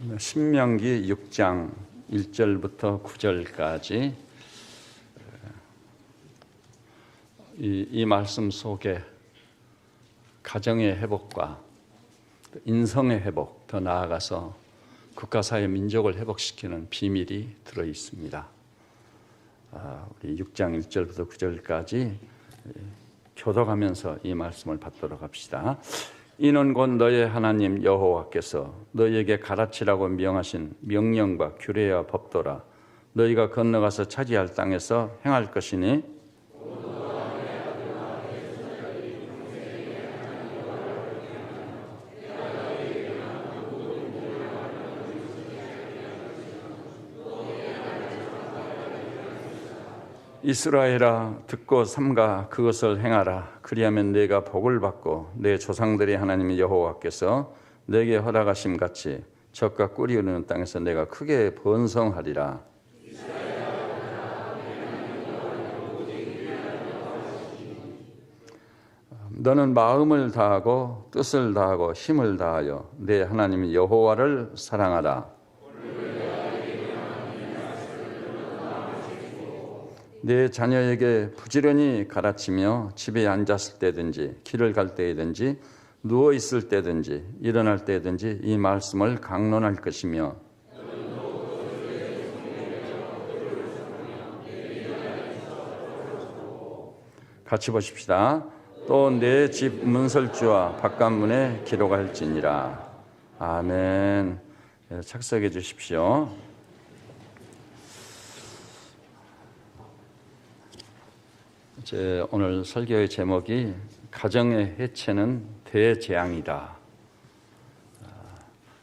신명기 6장 1절부터 9절까지 이 말씀 속에 가정의 회복과 인성의 회복, 더 나아가서 국가사회 민족을 회복시키는 비밀이 들어 있습니다. 우리 6장 1절부터 9절까지 교독하면서 이 말씀을 받도록 합시다. 이는 곧 너의 하나님 여호와께서 너희에게 가르치라고 명하신 명령과 규례와 법도라. 너희가 건너가서 차지할 땅에서 행할 것이니 이스라엘아 듣고 삼가 그것을 행하라. 그리하면 네가 복을 받고 내 조상들의 하나님 여호와께서 내게 허락하심 같이 젖과 꿀이 흐르는 땅에서 내가 크게 번성하리라. 너는 마음을 다하고 뜻을 다하고 힘을 다하여 내 하나님 여호와를 사랑하라. 내 자녀에게 부지런히 가르치며 집에 앉았을 때든지 길을 갈 때든지 누워 있을 때든지 일어날 때든지 이 말씀을 강론할 것이며 같이 보십시다. 또 내 집 문설주와 바깥문에 기록할지니라. 아멘. 착석해 주십시오. 오늘 설교의 제목이 가정의 해체는 대재앙이다.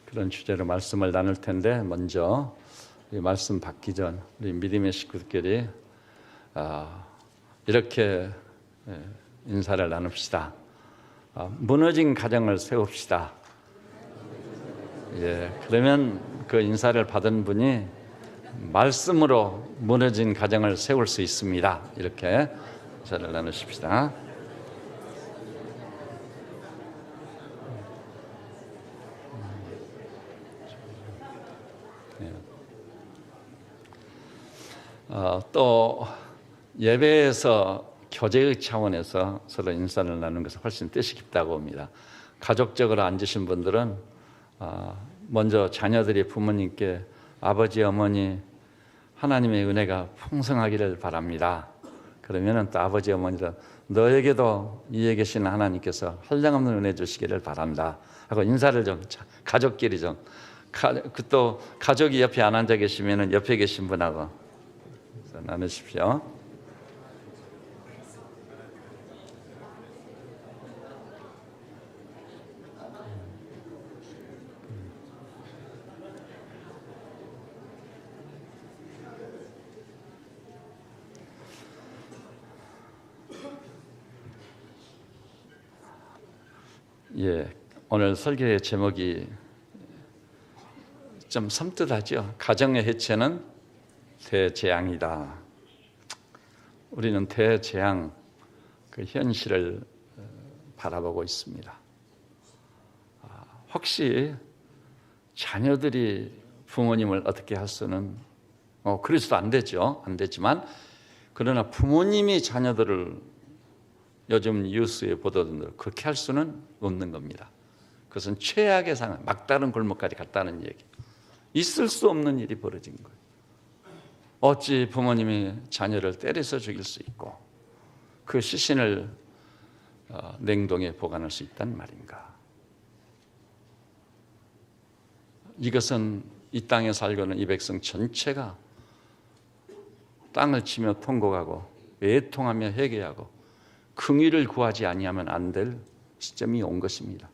그런 주제로 말씀을 나눌 텐데 먼저 말씀 받기 전 우리 믿음의 식구들끼리 이렇게 인사를 나눕시다. 무너진 가정을 세웁시다. 그러면 그 인사를 받은 분이 말씀으로 무너진 가정을 세울 수 있습니다. 이렇게 인사를 나누십시다. 또 예배에서 교제의 차원에서 서로 인사를 나누는 것은 훨씬 뜻이 깊다고 봅니다. 가족적으로 앉으신 분들은 먼저 자녀들이 부모님께 아버지, 어머니 하나님의 은혜가 풍성하기를 바랍니다. 그러면은 또 아버지, 어머니도 너에게도 위에 계신 하나님께서 한량없는 은혜 주시기를 바란다 하고 인사를 좀 가족끼리 좀 또 가족이 옆에 안 앉아 계시면은 옆에 계신 분하고 나누십시오. 오늘 설교의 제목이 좀 섬뜩하죠. 가정의 해체는 대재앙이다. 우리는 대재앙 그 현실을 바라보고 있습니다. 혹시 자녀들이 부모님을 어떻게 할 수는 그래서도 안 되죠. 안 되지만 그러나 부모님이 자녀들을 요즘 뉴스에 보도된 대로 그렇게 할 수는 없는 겁니다. 그것은 최악의 상황, 막다른 골목까지 갔다는 얘기. 있을 수 없는 일이 벌어진 거예요. 어찌 부모님이 자녀를 때려서 죽일 수 있고 그 시신을 냉동에 보관할 수 있단 말인가. 이것은 이 땅에 살고 있는 이 백성 전체가 땅을 치며 통곡하고 애통하며 회개하고 긍휼을 구하지 아니하면 안 될 시점이 온 것입니다.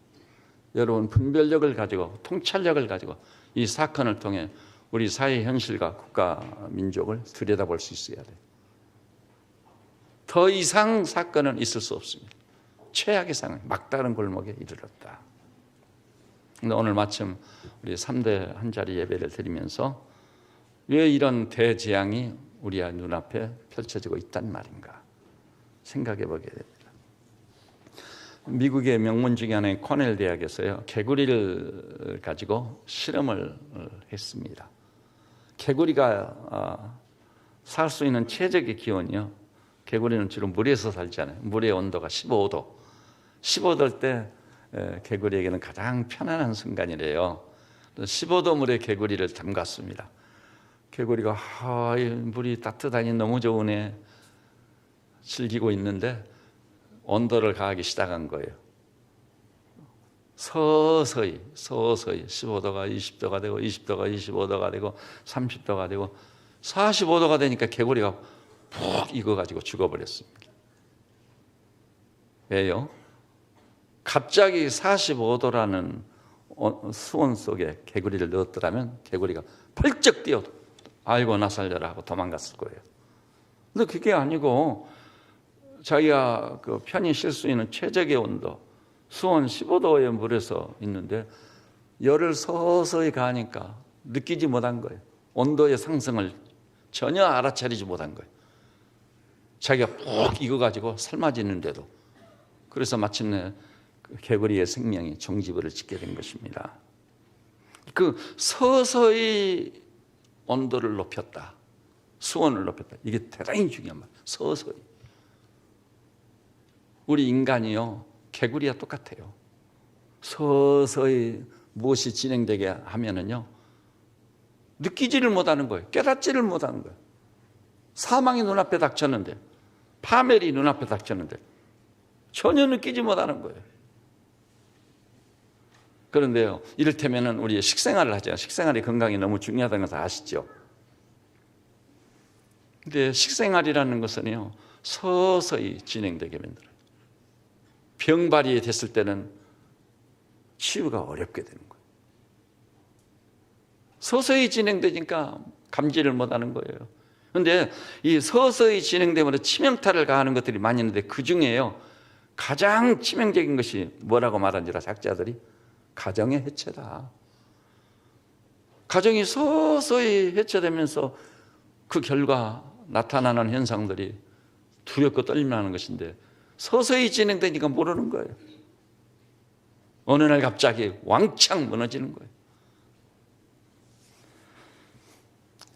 여러분 분별력을 가지고 통찰력을 가지고 이 사건을 통해 우리 사회 현실과 국가 민족을 들여다볼 수 있어야 돼요. 더 이상 사건은 있을 수 없습니다. 최악의 상황, 막다른 골목에 이르렀다. 근데 오늘 마침 우리 3대 한 자리 예배를 드리면서 왜 이런 대재앙이 우리 눈앞에 펼쳐지고 있단 말인가 생각해 보게 됩니다. 미국의 명문 중에 하나인 코넬 대학에서요, 개구리를 가지고 실험을 했습니다. 개구리가 살 수 있는 최적의 기온이요, 개구리는 주로 물에서 살잖아요. 물의 온도가 15도. 15도일 때 개구리에게는 가장 편안한 순간이래요. 15도 물에 개구리를 담갔습니다. 개구리가 이 물이 따뜻하니 너무 좋으네 즐기고 있는데 온도를 가하기 시작한 거예요. 서서히 15도가 20도가 되고 20도가 25도가 되고 30도가 되고 45도가 되니까 개구리가 푹 익어가지고 죽어버렸습니다. 왜요? 갑자기 45도라는 수온 속에 개구리를 넣었더라면 개구리가 펄쩍 뛰어 아이고 나 살려라 하고 도망갔을 거예요. 근데 그게 아니고 자기가 편히 쉴 수 있는 최적의 온도, 수온 15도의 물에서 있는데 열을 서서히 가하니까 느끼지 못한 거예요. 온도의 상승을 전혀 알아차리지 못한 거예요. 자기가 푹 익어가지고 삶아지는데도. 그래서 마침내 개구리의 생명이 종지부를 찍게 된 것입니다. 서서히 온도를 높였다, 수온을 높였다, 이게 대단히 중요한 말이에요. 서서히. 우리 인간이요, 개구리와 똑같아요. 서서히 무엇이 진행되게 하면은요, 느끼지를 못하는 거예요. 깨닫지를 못하는 거예요. 사망이 눈앞에 닥쳤는데, 파멸이 눈앞에 닥쳤는데 전혀 느끼지 못하는 거예요. 그런데요, 이를테면 우리 식생활을 하죠. 식생활이 건강에 너무 중요하다는 것을 아시죠? 근데 식생활이라는 것은요, 서서히 진행되게 만들어요. 병발이 됐을 때는 치유가 어렵게 되는 거예요. 서서히 진행되니까 감지를 못하는 거예요. 그런데 이 서서히 진행되면서 치명타를 가하는 것들이 많이 있는데 그 중에요, 가장 치명적인 것이 뭐라고 말한 줄 아세요? 학자들이 가정의 해체다. 가정이 서서히 해체되면서 그 결과 나타나는 현상들이 두렵고 떨림나는 것인데 서서히 진행되니까 모르는 거예요. 어느 날 갑자기 왕창 무너지는 거예요.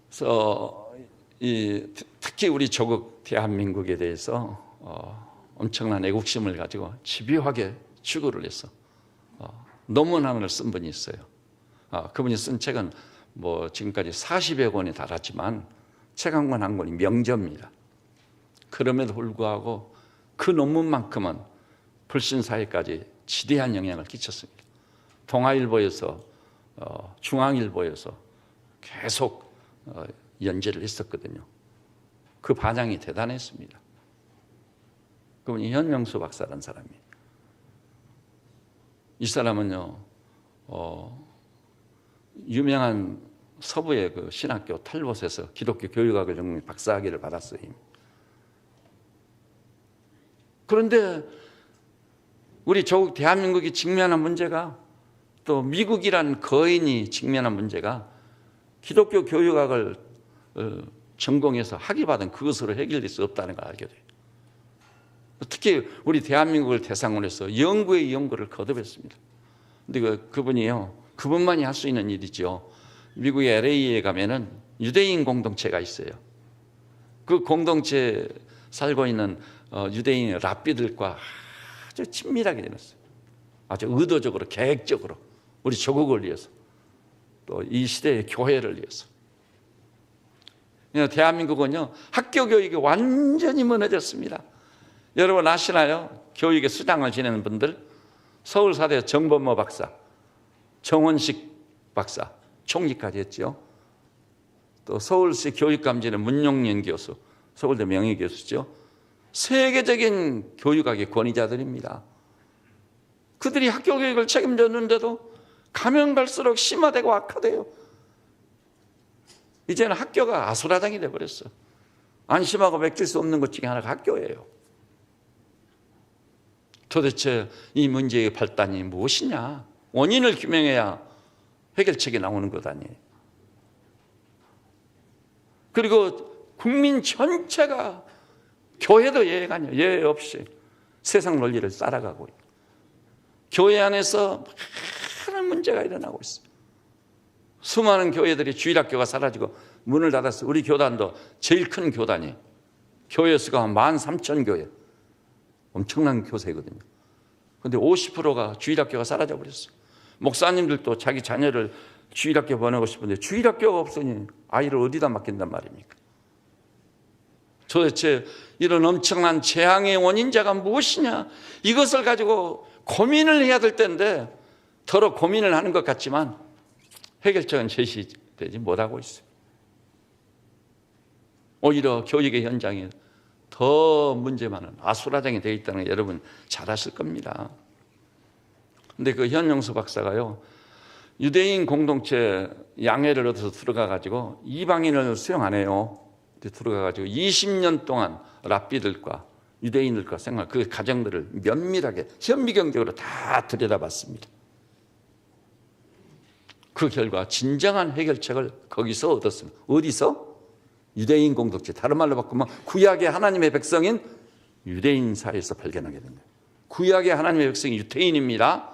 그래서 특히 우리 조국 대한민국에 대해서 엄청난 애국심을 가지고 집요하게 추구를 해서 논문을 쓴 분이 있어요. 그분이 쓴 책은 지금까지 40여 권에 달았지만 책 한 권 한 권이 명저입니다. 그럼에도 불구하고 그 논문만큼은 불신사회까지 지대한 영향을 끼쳤습니다. 동아일보에서 중앙일보에서 계속 연재를 했었거든요. 그 반향이 대단했습니다. 그분이 현명수 박사라는 사람이에요. 이 사람은요, 유명한 서부의 그 신학교 탈봇에서 기독교 교육학을 전공해 박사학위를 받았어요. 그런데 우리 조국 대한민국이 직면한 문제가, 또 미국이란 거인이 직면한 문제가 기독교 교육학을 전공해서 학위받은 그것으로 해결될 수 없다는 걸 알게 돼요. 특히 우리 대한민국을 대상으로 해서 연구의 연구를 거듭했습니다. 근데 그분이요, 그분만이 할 수 있는 일이죠. 미국의 LA에 가면은 유대인 공동체가 있어요. 그 공동체에 살고 있는 유대인 랍비들과 아주 친밀하게 지냈어요. 아주 의도적으로, 계획적으로 우리 조국을 위해서, 또 이 시대의 교회를 위해서. 대한민국은요, 학교 교육이 완전히 무너졌습니다. 여러분 아시나요? 교육의 수장을 지내는 분들, 서울사대 정범모 박사, 정원식 박사, 총리까지 했죠. 또 서울시 교육감지는 문용년 교수, 서울대 명예교수죠. 세계적인 교육학의 권위자들입니다. 그들이 학교 교육을 책임졌는데도 가면 갈수록 심화되고 악화돼요. 이제는 학교가 아수라장이 돼버렸어. 안심하고 맡길 수 없는 것 중에 하나가 학교예요. 도대체 이 문제의 발단이 무엇이냐? 원인을 규명해야 해결책이 나오는 것 아니에요. 그리고 국민 전체가, 교회도 예외가 아니에요. 예외 없이 세상 논리를 따라가고 있고, 교회 안에서 많은 문제가 일어나고 있어요. 수많은 교회들이 주일학교가 사라지고 문을 닫았어요. 우리 교단도 제일 큰 교단이에요. 교회 수가 13,000교회. 엄청난 교세거든요. 그런데 50%가 주일학교가 사라져 버렸어요. 목사님들도 자기 자녀를 주일학교 보내고 싶은데 주일학교가 없으니 아이를 어디다 맡긴단 말입니까? 도대체 이런 엄청난 재앙의 원인자가 무엇이냐? 이것을 가지고 고민을 해야 될 텐데 더러 고민을 하는 것 같지만 해결책은 제시되지 못하고 있어요. 오히려 교육의 현장에 더 문제 많은 아수라장이 되어 있다는 거 여러분 잘 아실 겁니다. 근데 그 현영수 박사가요, 유대인 공동체 양해를 얻어서 들어가가지고 이방인을 수용 안 해요. 들어가가지고 20년 동안 랍비들과 유대인들과 생활, 그 가정들을 면밀하게 현미경적으로 다 들여다봤습니다. 그 결과 진정한 해결책을 거기서 얻었습니다. 어디서? 유대인 공동체, 다른 말로 바꾸면 구약의 하나님의 백성인 유대인 사이에서 발견하게 된 거예요. 구약의 하나님의 백성이 유대인입니다.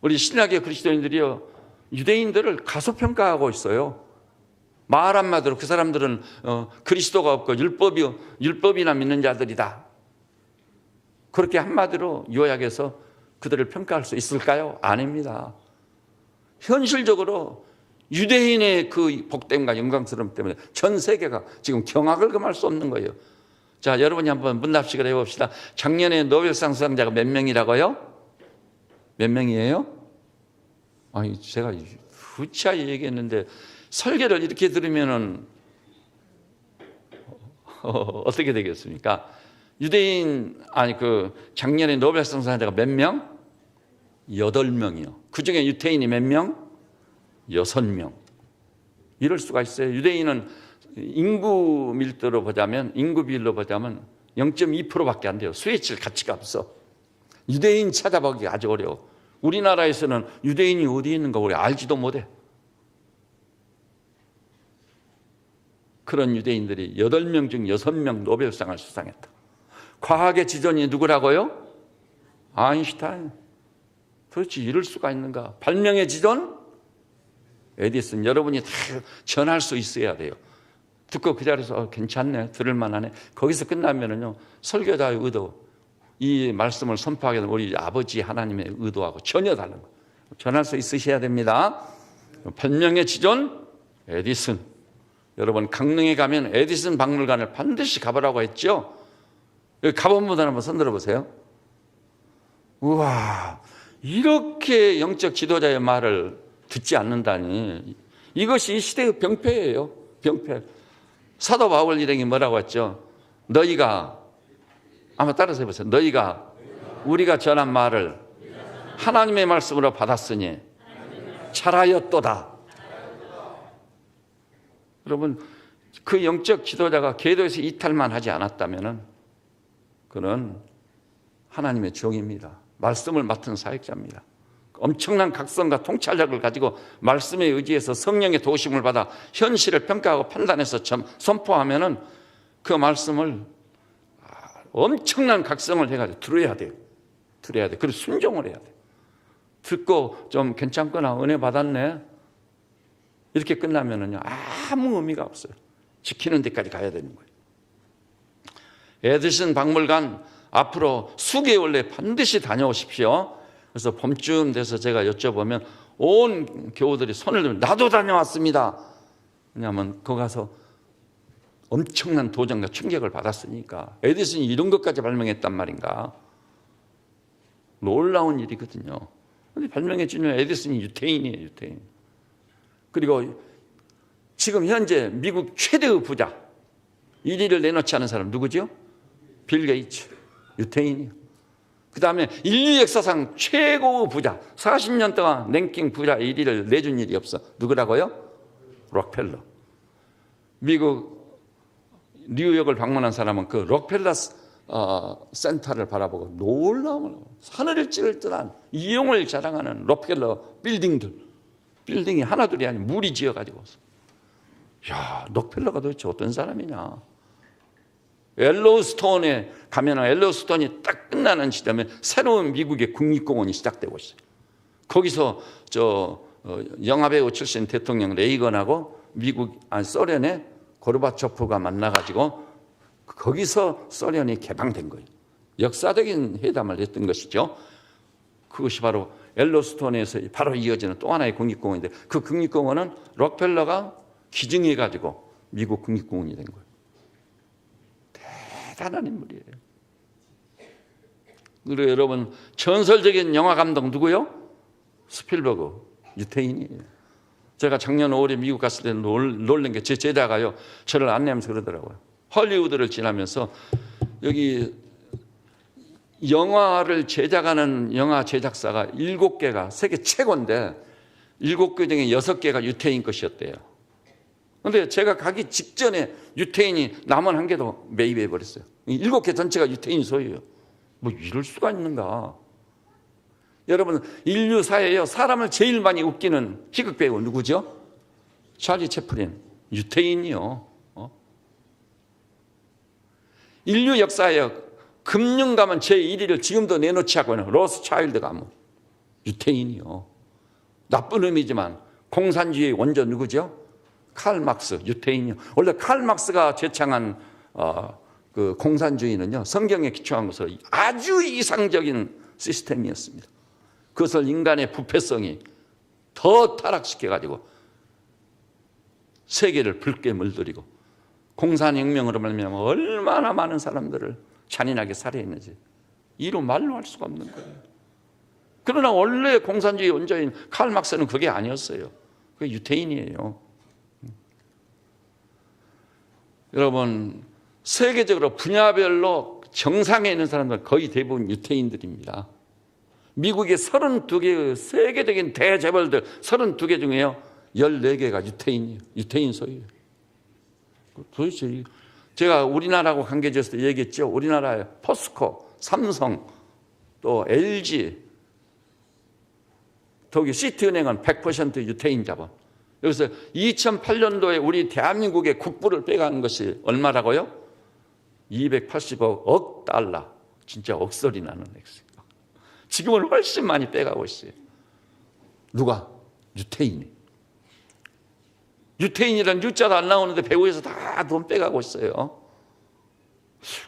우리 신약의 그리스도인들이요, 유대인들을 가소평가하고 있어요. 말 한마디로 그 사람들은 그리스도가 없고 율법이나 믿는 자들이다. 그렇게 한마디로 요약해서 그들을 평가할 수 있을까요? 아닙니다. 현실적으로 유대인의 그 복됨과 영광스러움 때문에 전 세계가 지금 경악을 금할 수 없는 거예요. 자, 여러분이 한번 문답식을 해봅시다. 작년에 노벨상 수상자가 몇 명이라고요? 몇 명이에요? 아니, 제가 후치하게 얘기했는데 설계를 이렇게 들으면은 어떻게 되겠습니까? 유대인, 작년에 노벨상 수상자가 몇 명? 8명이요. 그 중에 유대인이 몇 명? 6명. 이럴 수가 있어요. 유대인은 인구 밀도로 보자면, 인구 비율로 보자면 0.2%밖에 안 돼요. 수혜칠 가치가 없어. 유대인 찾아보기 아주 어려워. 우리나라에서는 유대인이 어디 있는가 우리 알지도 못해. 그런 유대인들이 8명 중 6명 노벨상을 수상했다. 과학의 지존이 누구라고요? 아인슈타인. 도대체 이럴 수가 있는가? 발명의 지존? 에디슨. 여러분이 다 전할 수 있어야 돼요. 듣고 그 자리에서 괜찮네, 들을만하네. 거기서 끝나면은요, 설교자의 의도, 이 말씀을 선포하게 되면 우리 아버지 하나님의 의도하고 전혀 다른 거예요. 전할 수 있으셔야 됩니다. 발명의 지존 에디슨. 여러분, 강릉에 가면 에디슨 박물관을 반드시 가보라고 했죠. 여기 가본 분들 한번 손 들어보세요. 우와, 이렇게 영적 지도자의 말을 듣지 않는다니. 이것이 이 시대의 병폐예요. 병폐. 사도 바울 일행이 뭐라고 했죠? 너희가, 한번 따라서 해보세요. 너희가 우리가 전한 말을 하나님의 말씀으로 받았으니 잘하였도다. 여러분, 그 영적 지도자가 궤도에서 이탈만 하지 않았다면 그는 하나님의 종입니다. 말씀을 맡은 사역자입니다. 엄청난 각성과 통찰력을 가지고 말씀에 의지해서 성령의 도우심을 받아 현실을 평가하고 판단해서 선포하면은 그 말씀을 엄청난 각성을 해가지고 들어야 돼요. 들어야 돼. 그리고 순종을 해야 돼요. 듣고 좀 괜찮거나 은혜 받았네. 이렇게 끝나면은요, 아무 의미가 없어요. 지키는 데까지 가야 되는 거예요. 에디슨 박물관 앞으로 수개월 내에 반드시 다녀오십시오. 그래서 봄쯤 돼서 제가 여쭤보면 온 교우들이 손을 들면 나도 다녀왔습니다. 왜냐하면 거기 가서 엄청난 도전과 충격을 받았으니까. 에디슨이 이런 것까지 발명했단 말인가. 놀라운 일이거든요. 그런데 발명해 주는 에디슨이 유태인이에요. 유태인. 그리고 지금 현재 미국 최대의 부자 1위를 내놓지 않은 사람 누구죠? 빌 게이츠. 유태인이요. 그 다음에 인류 역사상 최고의 부자, 40년 동안 랭킹 부자 1위를 내준 일이 없어. 누구라고요? 록펠러. 미국 뉴욕을 방문한 사람은 그 록펠러 센터를 바라보고 놀라운 하늘을 찌를 듯한 이용을 자랑하는 록펠러 빌딩이 하나둘이 아니고 무리 지어가지고. 야, 록펠러가 도대체 어떤 사람이냐. 옐로우스톤에 가면은 옐로우스톤이 딱 끝나는 시점에 새로운 미국의 국립공원이 시작되고 있어요. 거기서 영화배우 출신 대통령 레이건하고 소련의 고르바초프가 만나가지고 거기서 소련이 개방된 거예요. 역사적인 회담을 했던 것이죠. 그것이 바로 옐로우스톤에서 바로 이어지는 또 하나의 국립공원인데, 그 국립공원은 록펠러가 기증해가지고 미국 국립공원이 된 거예요. 대단한 인물이에요. 그리고 여러분, 전설적인 영화 감독 누구요? 스필버그, 유태인이에요. 제가 작년 5월에 미국 갔을 때 놀란 게, 제 제자가요 저를 안내하면서 그러더라고요. 헐리우드를 지나면서 여기 영화를 제작하는 영화 제작사가 7개가 세계 최고인데 7개 중에 6개가 유태인 것이었대요. 그런데 제가 가기 직전에 유태인이 남은 한 개도 매입해 버렸어요. 7개 전체가 유태인 소유예요. 뭐 이럴 수가 있는가. 여러분, 인류 사회에 사람을 제일 많이 웃기는 희극 배우 누구죠? 찰리 채플린, 유태인이요. 인류 역사에 금융 가문 제1위를 지금도 내놓지 않고 있는 로스차일드 가문, 유태인이요. 나쁜 의미지만 공산주의의 원조 누구죠? 칼 막스, 유태인이요. 원래 칼 막스가 제창한 그 공산주의는요, 성경에 기초한 것으로 아주 이상적인 시스템이었습니다. 그것을 인간의 부패성이 더 타락시켜가지고 세계를 붉게 물들이고 공산혁명으로 말미암아 얼마나 많은 사람들을 잔인하게 살해했는지 이루 말로 할 수가 없는 거예요. 그러나 원래 공산주의 원조인 칼 막스는 그게 아니었어요. 그게 유태인이에요. 여러분, 세계적으로 분야별로 정상에 있는 사람들 거의 대부분 유태인들입니다. 미국의 32개의 세계적인 대재벌들 32개 중에요 14개가 유태인이에요. 유태인 소유예요. 도대체 제가 우리나라하고 관계지어서 얘기했죠. 우리나라의 포스코, 삼성, 또 LG, 독일 시티은행은 100% 유태인 자본. 여기서 2008년도에 우리 대한민국의 국부를 빼간 것이 얼마라고요? 280억 달러. 진짜 억소리 나는 액수. 지금은 훨씬 많이 빼가고 있어요. 누가? 유태인이. 유태인이란 유자도 안 나오는데 배후에서 다 돈 빼가고 있어요.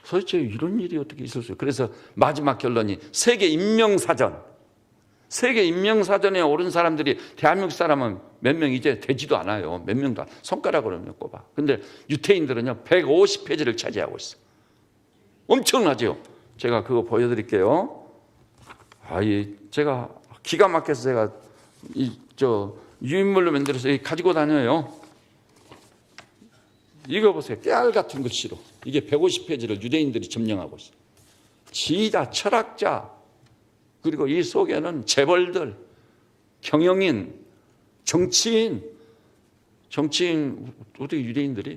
도대체 이런 일이 어떻게 있었어요? 그래서 마지막 결론이 세계 인명사전에 오른 사람들이 대한민국 사람은 몇 명 이제 되지도 않아요. 몇 명도 손가락으로 꼽아. 근데 유태인들은요 150페이지를 차지하고 있어요. 엄청나죠? 제가 그거 보여드릴게요. 제가 기가 막혀서 제가 유인물로 만들어서 가지고 다녀요. 이거 보세요. 깨알 같은 글씨로. 이게 150페이지를 유대인들이 점령하고 있어요. 지휘자, 철학자, 그리고 이 속에는 재벌들, 경영인, 정치인, 어떻게 유대인들이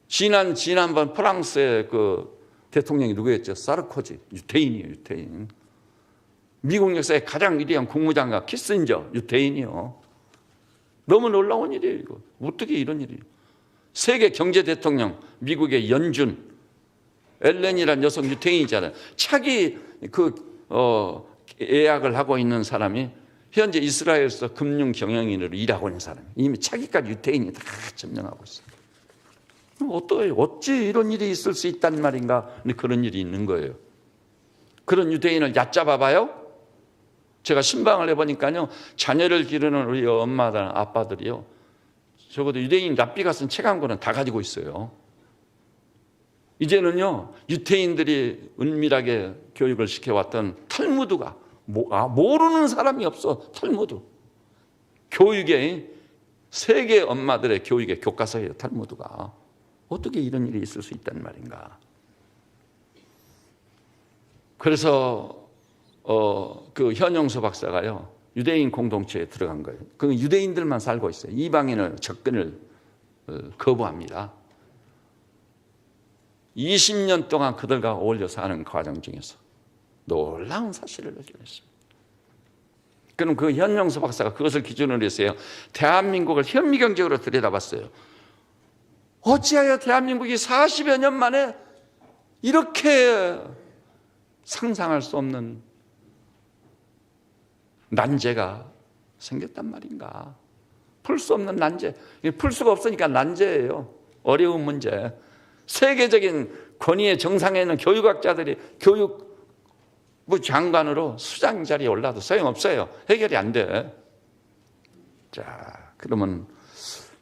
지난번 프랑스의 그 대통령이 누구였죠? 사르코지, 유태인이에요, 유태인. 미국 역사의 가장 위대한 국무장관 키신저, 유태인이요. 너무 놀라운 일이에요, 이거. 어떻게 이런 일이? 세계 경제 대통령, 미국의 연준, 엘렌이라는 여성 유태인이잖아요. 차기 예약을 하고 있는 사람이 현재 이스라엘에서 금융 경영인으로 일하고 있는 사람이 이미 차기까지 유태인이 다 점령하고 있어요. 어찌 이런 일이 있을 수 있단 말인가? 근데 그런 일이 있는 거예요. 그런 유대인을 얕잡아봐요. 제가 신방을 해보니까요, 자녀를 기르는 우리 엄마들, 아빠들이요, 적어도 유대인 랍비가 쓴 책 한 권은 다 가지고 있어요. 이제는요, 유태인들이 은밀하게 교육을 시켜왔던 탈무드가, 모르는 사람이 없어, 탈무드. 교육의, 세계 엄마들의 교육의 교과서예요, 탈무드가. 어떻게 이런 일이 있을 수 있단 말인가. 그래서 그 현영수 박사가요, 유대인 공동체에 들어간 거예요. 그 유대인들만 살고 있어요. 이방인을 접근을 거부합니다. 20년 동안 그들과 어울려 사는 과정 중에서 놀라운 사실을 발견했습니다. 그럼 그 현영수 박사가 그것을 기준으로 해서요, 대한민국을 현미경적으로 들여다봤어요. 어찌하여 대한민국이 40여 년 만에 이렇게 상상할 수 없는 난제가 생겼단 말인가. 풀 수 없는 난제. 풀 수가 없으니까 난제예요. 어려운 문제. 세계적인 권위의 정상에 있는 교육학자들이 교육부 장관으로 수장 자리에 올라도 소용없어요. 해결이 안 돼. 자, 그러면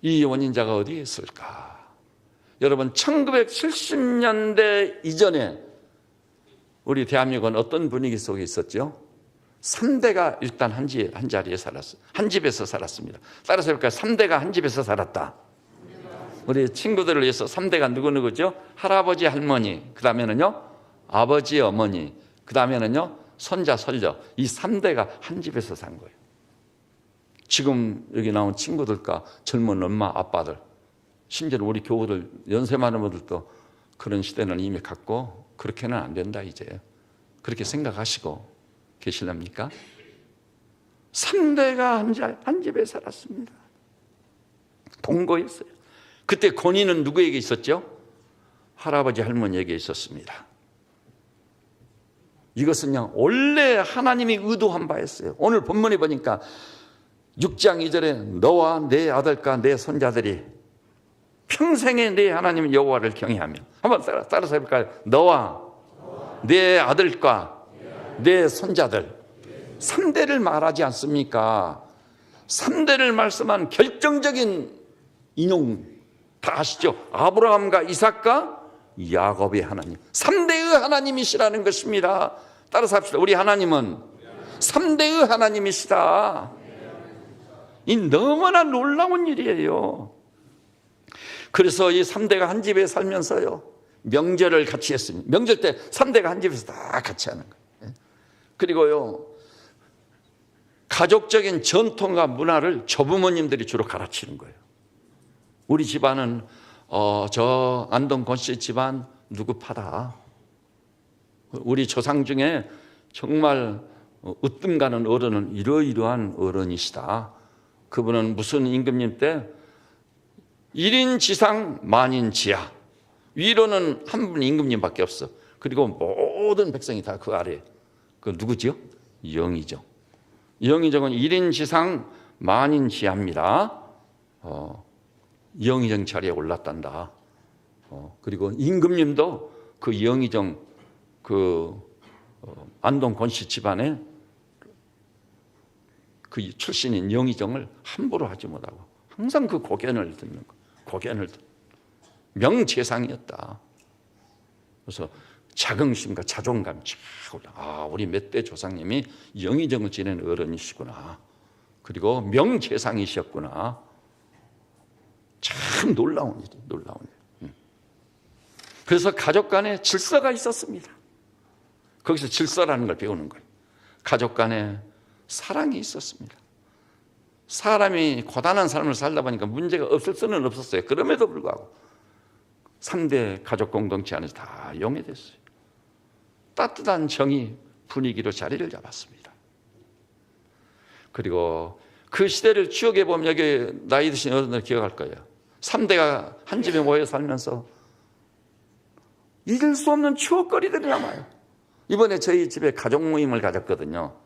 이 원인자가 어디에 있을까? 여러분, 1970년대 이전에 우리 대한민국은 어떤 분위기 속에 있었죠? 3대가 일단 한 자리에 살았어요. 한 집에서 살았습니다. 따라서 볼까요? 3대가 한 집에서 살았다. 우리 친구들을 위해서 3대가 누구죠? 할아버지, 할머니, 그 다음에는요, 아버지, 어머니, 그 다음에는요, 손자, 손녀. 이 3대가 한 집에서 산 거예요. 지금 여기 나온 친구들과 젊은 엄마, 아빠들, 심지어 우리 교우들, 연세 많은 분들도 그런 시대는 이미 갔고, 그렇게는 안 된다, 이제. 그렇게 생각하시고 계실랍니까? 3대가 한 집에 살았습니다. 동거였어요. 그때 권위는 누구에게 있었죠? 할아버지, 할머니에게 있었습니다. 이것은요, 원래 하나님이 의도한 바였어요. 오늘 본문에 보니까 6장 2절에 너와 내 아들과 내 손자들이 평생에 내 하나님 여호와를 경외하며, 한번 따라서 해볼까요? 너와 내 아들과 내 손자들. 3대를 말하지 않습니까? 3대를 말씀한 결정적인 인용 다 아시죠? 아브라함과 이삭과 야곱의 하나님, 3대의 하나님이시라는 것입니다. 따라서 합시다. 우리 하나님은 3대의 하나님이시다. 이 너무나 놀라운 일이에요. 그래서 이 3대가 한 집에 살면서요, 명절을 같이 했습니다. 명절 때 3대가 한 집에서 다 같이 하는 거예요. 그리고요, 가족적인 전통과 문화를 조부모님들이 주로 가르치는 거예요. 우리 집안은 저 안동 권씨 집안 누구파다. 우리 조상 중에 정말 으뜸 가는 어른은 이러이러한 어른이시다. 그분은 무슨 임금님 때 1인 지상 만인 지하. 위로는 한 분 임금님밖에 없어. 그리고 모든 백성이 다 그 아래. 그 누구지요? 영의정. 영의정은 1인 지상 만인 지하입니다. 영의정 자리에 올랐단다. 그리고 임금님도 그 영의정 안동 권씨 집안에 그 출신인 영의정을 함부로 하지 못하고 항상 그 고견을 듣는 거. 고견을 명재상이었다. 그래서 자긍심과 자존감이 쫙 올라. 우리 몇 대 조상님이 영의정을 지낸 어른이시구나. 그리고 명재상이셨구나. 참 놀라운 일이에요. 놀라운 일. 그래서 가족 간에 질서가 있었습니다. 거기서 질서라는 걸 배우는 거예요. 가족 간에 사랑이 있었습니다. 사람이 고단한 삶을 살다 보니까 문제가 없을 수는 없었어요. 그럼에도 불구하고 3대 가족 공동체 안에서 다 용해됐어요. 따뜻한 정이 분위기로 자리를 잡았습니다. 그리고 그 시대를 추억해 보면 여기 나이 드신 어른들 기억할 거예요. 3대가 한 집에 모여 살면서 잊을 수 없는 추억거리들이 남아요. 이번에 저희 집에 가족 모임을 가졌거든요.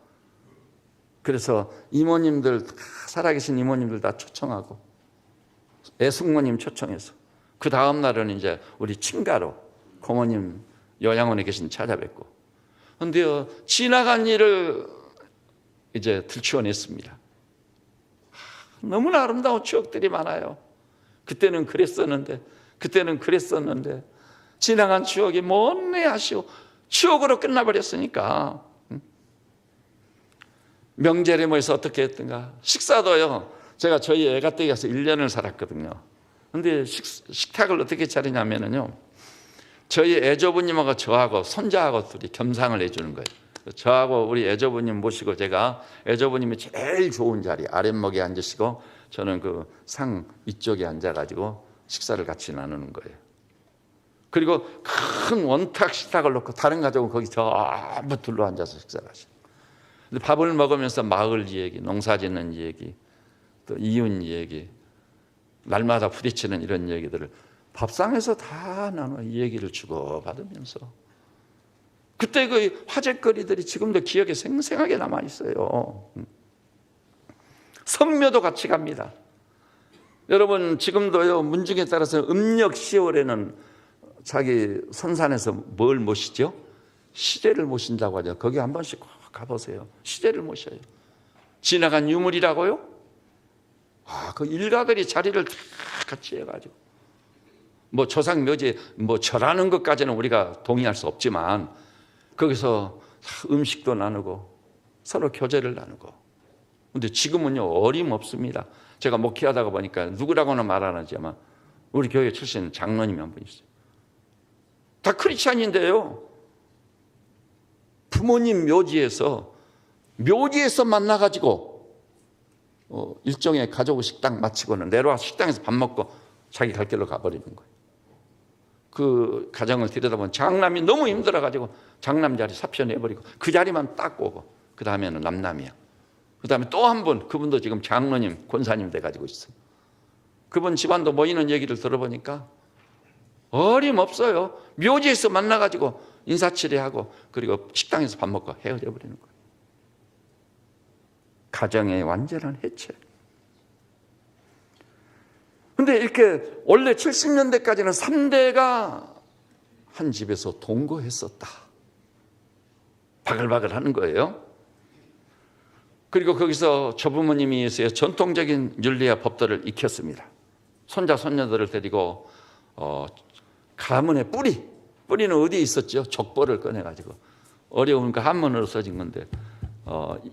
그래서 이모님들, 살아계신 이모님들 다 초청하고 애숙모님 초청해서 그 다음 날은 이제 우리 친가로 고모님 요양원에 계신 찾아뵙고, 그런데요, 지나간 일을 이제 들추어냈습니다. 너무나 아름다운 추억들이 많아요. 그때는 그랬었는데, 지나간 추억이 못내 아쉬워. 추억으로 끝나버렸으니까. 명절에 모여서 어떻게 했던가. 식사도요, 제가 저희 애가댁에 가서 1년을 살았거든요. 근데 식탁을 어떻게 차리냐면요, 저희 애조부님하고 저하고 손자하고 둘이 겸상을 해주는 거예요. 저하고 우리 애조부님 모시고 제가 애조부님이 제일 좋은 자리 아랫목에 앉으시고 저는 그 상 이쪽에 앉아가지고 식사를 같이 나누는 거예요. 그리고 큰 원탁 식탁을 놓고 다른 가족은 거기 전부 둘러 앉아서 식사를 하시고, 근데 밥을 먹으면서 마을 이야기, 농사 짓는 이야기, 또 이웃 이야기, 날마다 부딪히는 이런 얘기들을 밥상에서 다 나눠 이 얘기를 주고받으면서 그때 그 화제거리들이 지금도 기억에 생생하게 남아있어요. 성묘도 같이 갑니다. 여러분 지금도요, 문중에 따라서 음력 10월에는 자기 선산에서 뭘 모시죠? 시제를 모신다고 하죠. 거기 한 번씩 가보세요. 시제를 모셔요. 지나간 유물이라고요? 그 일가들이 자리를 다 같이 해가지고 뭐 조상 묘지에 뭐 절하는 것까지는 우리가 동의할 수 없지만 거기서 음식도 나누고 서로 교제를 나누고. 근데 지금은요, 어림없습니다. 제가 목회하다가 보니까 누구라고는 말 안 하지만 우리 교회 출신 장로님이 한 분 있어요. 다 크리스찬인데요, 부모님 묘지에서 만나가지고 일종의 가족 식당 마치고는 내려와서 식당에서 밥 먹고 자기 갈 길로 가버리는 거예요. 그 가정을 들여다보면 장남이 너무 힘들어가지고 장남 자리 사표내버리고 그 자리만 딱 오고 그 다음에는 남남이야. 그 다음에 또 한 분, 그분도 지금 장로님, 권사님 돼가지고 있어요. 그분 집안도 모이는 얘기를 들어보니까 어림없어요. 묘지에서 만나가지고 인사치레하고 그리고 식당에서 밥 먹고 헤어져 버리는 거예요. 가정의 완전한 해체. 근데 이렇게 원래 70년대까지는 3대가 한 집에서 동거했었다. 바글바글 하는 거예요. 그리고 거기서 조부모님이 전통적인 윤리와 법도를 익혔습니다. 손자, 손녀들을 데리고 가문의 뿌리는 어디에 있었죠? 족보를 꺼내가지고 어려우니까 한문으로 써진 건데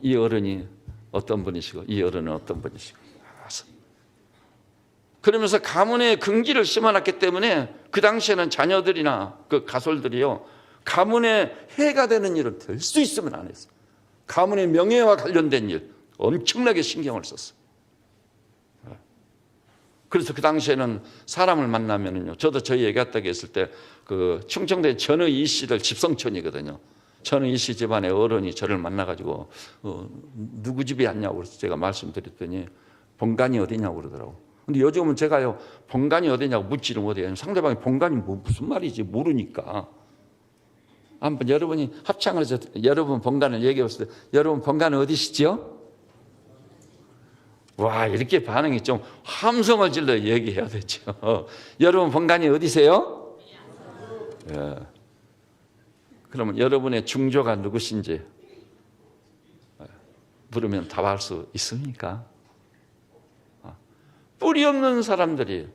이 어른이 어떤 분이시고 이 어른은 어떤 분이시고 그러면서 가문의 긍지를 심어놨기 때문에 그 당시에는 자녀들이나 그 가솔들이요, 가문에 해가 되는 일은 될 수 있으면 안 했어요. 가문의 명예와 관련된 일 엄청나게 신경을 썼어요. 그래서 그 당시에는 사람을 만나면은요, 저도 저희 얘기 갔다 했을 때 그 충청도의 전의 이씨들 집성촌이거든요. 전의 이씨 집안의 어른이 저를 만나가지고 누구 집에 왔냐고 그래서 제가 말씀드렸더니 본관이 어디냐고 그러더라고. 근데 요즘은 제가요, 본관이 어디냐고 묻지를 못해요. 상대방이 본관이 무슨 말이지 모르니까. 한번 여러분이 합창을 해서 여러분 본관을 얘기했을 때 여러분 본관은 어디시죠? 와, 이렇게 반응이 좀 함성을 질러 얘기해야 되죠. 여러분 본관이 어디세요? 예. 그러면 여러분의 중조가 누구신지 물으면 답할 수 있습니까? 뿌리 없는 사람들이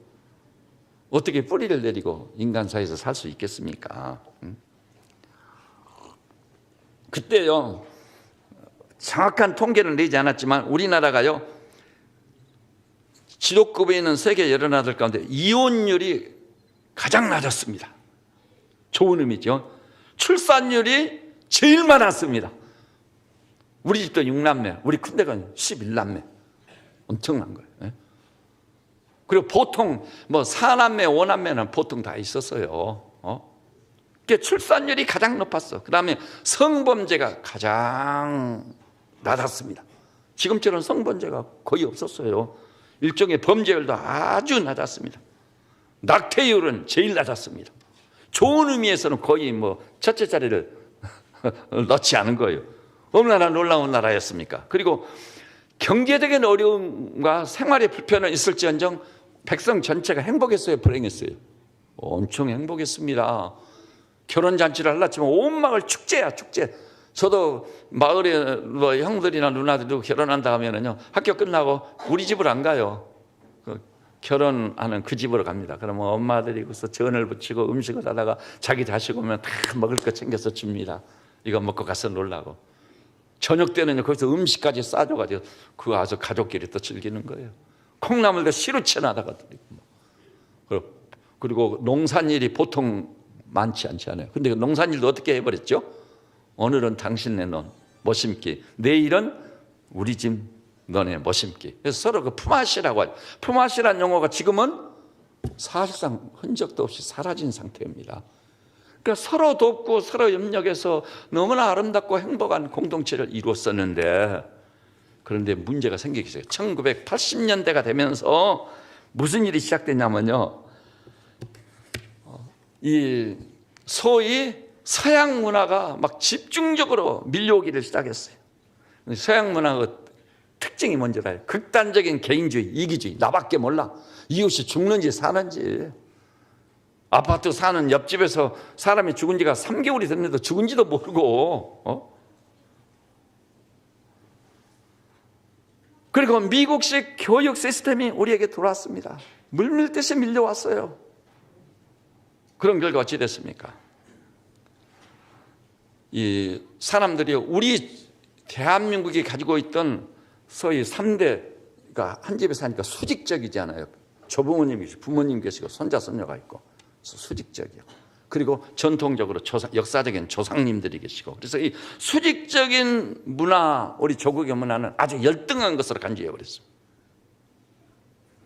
어떻게 뿌리를 내리고 인간 사이에서 살 수 있겠습니까? 그때요, 정확한 통계는 내지 않았지만 우리나라가요, 지도급에 있는 세계 여러 나라들 가운데 이혼율이 가장 낮았습니다. 좋은 의미죠. 출산율이 제일 많았습니다. 우리 집도 6남매, 우리 큰데가 11남매. 엄청난 거예요. 그리고 보통 뭐 4남매, 5남매는 보통 다 있었어요. 그러니까 출산율이 가장 높았어. 그 다음에 성범죄가 가장 낮았습니다. 지금처럼 성범죄가 거의 없었어요. 일종의 범죄율도 아주 낮았습니다. 낙태율은 제일 낮았습니다. 좋은 의미에서는 거의 뭐 첫째 자리를 넣지 않은 거예요. 얼마나 놀라운 나라였습니까? 그리고 경제적인 어려움과 생활의 불편은 있을지언정 백성 전체가 행복했어요, 불행했어요? 엄청 행복했습니다. 결혼잔치를 하려지만 온 마을 축제야, 축제. 저도 마을에 뭐 형들이나 누나들도 결혼한다 하면은요, 학교 끝나고 우리 집으로 안 가요. 결혼하는 그 집으로 갑니다. 그러면 엄마들이 거기서 전을 붙이고 음식을 하다가 자기 자식 오면 다 먹을 거 챙겨서 줍니다. 이거 먹고 가서 놀라고. 저녁 때는요, 거기서 음식까지 싸줘가지고 그거 아주 가족끼리 또 즐기는 거예요. 콩나물도 시루치 나다가 드리고. 그리고 농산일이 보통 많지 않지 않아요. 근데 농산일도 어떻게 해버렸죠? 오늘은 당신네 논 모심기, 내일은 우리 집 너네 모심기. 그래서 서로 그 품앗이라고 하죠. 품앗이라는 용어가 지금은 사실상 흔적도 없이 사라진 상태입니다. 그러니까 서로 돕고 서로 협력해서 너무나 아름답고 행복한 공동체를 이루었었는데, 그런데 문제가 생기기 시작해요. 1980년대가 되면서 무슨 일이 시작됐냐면요, 이 소위 서양 문화가 막 집중적으로 밀려오기를 시작했어요. 서양 문화의 특징이 뭔지 알아요? 극단적인 개인주의, 이기주의. 나밖에 몰라. 이웃이 죽는지 사는지. 아파트 사는 옆집에서 사람이 죽은 지가 3개월이 됐는데도 죽은지도 모르고, 그리고 미국식 교육 시스템이 우리에게 들어왔습니다. 물밀듯이 밀려왔어요. 그런 결과 어찌 됐습니까? 이 사람들이 우리 대한민국이 가지고 있던 소위 3대가 한 집에 사니까 수직적이지 않아요. 조부모님 계시고 부모님 계시고 손자 손녀가 있고 수직적이요. 그리고 전통적으로 역사적인 조상님들이 계시고, 그래서 이 수직적인 문화, 우리 조국의 문화는 아주 열등한 것으로 간주해 버렸어요.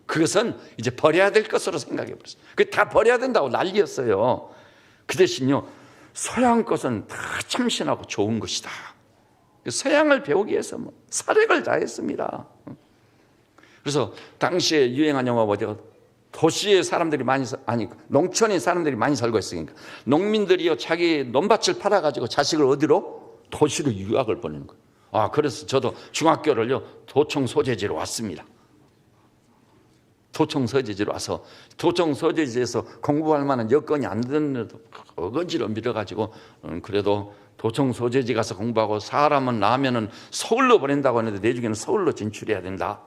그것은 이제 버려야 될 것으로 생각해 버렸어요. 그게 다 버려야 된다고 난리였어요. 그 대신요, 서양 것은 다 참신하고 좋은 것이다. 서양을 배우기 위해서 사력을 다했습니다. 그래서 당시에 유행한 영화가 뭐죠? 도시에 사람들이 농촌에 사람들이 많이 살고 있으니까 농민들이요, 자기 논밭을 팔아가지고 자식을 어디로? 도시로 유학을 보내는 거예요. 그래서 저도 중학교를요, 도청 소재지로 왔습니다. 도청 소재지로 와서 도청 소재지에서 공부할 만한 여건이 안 되는데도 어거지로 밀어가지고 그래도 도청 소재지 가서 공부하고, 사람은 나면은 서울로 보낸다고 하는데 내중에는 서울로 진출해야 된다.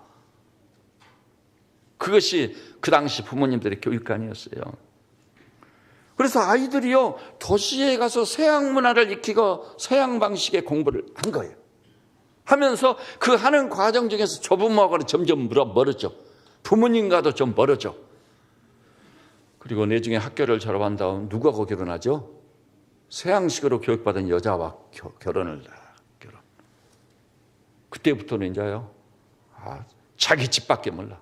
그것이 그 당시 부모님들의 교육관이었어요. 그래서 아이들이요, 도시에 가서 서양 문화를 익히고 서양 방식의 공부를 한 거예요. 하면서 그 하는 과정 중에서 조부모하고는 점점 멀어져. 부모님과도 좀 멀어져. 그리고 내중에 학교를 졸업한 다음 누구하고 결혼하죠? 서양식으로 교육받은 여자와 결혼. 그때부터는 이제요, 자기 집밖에 몰라.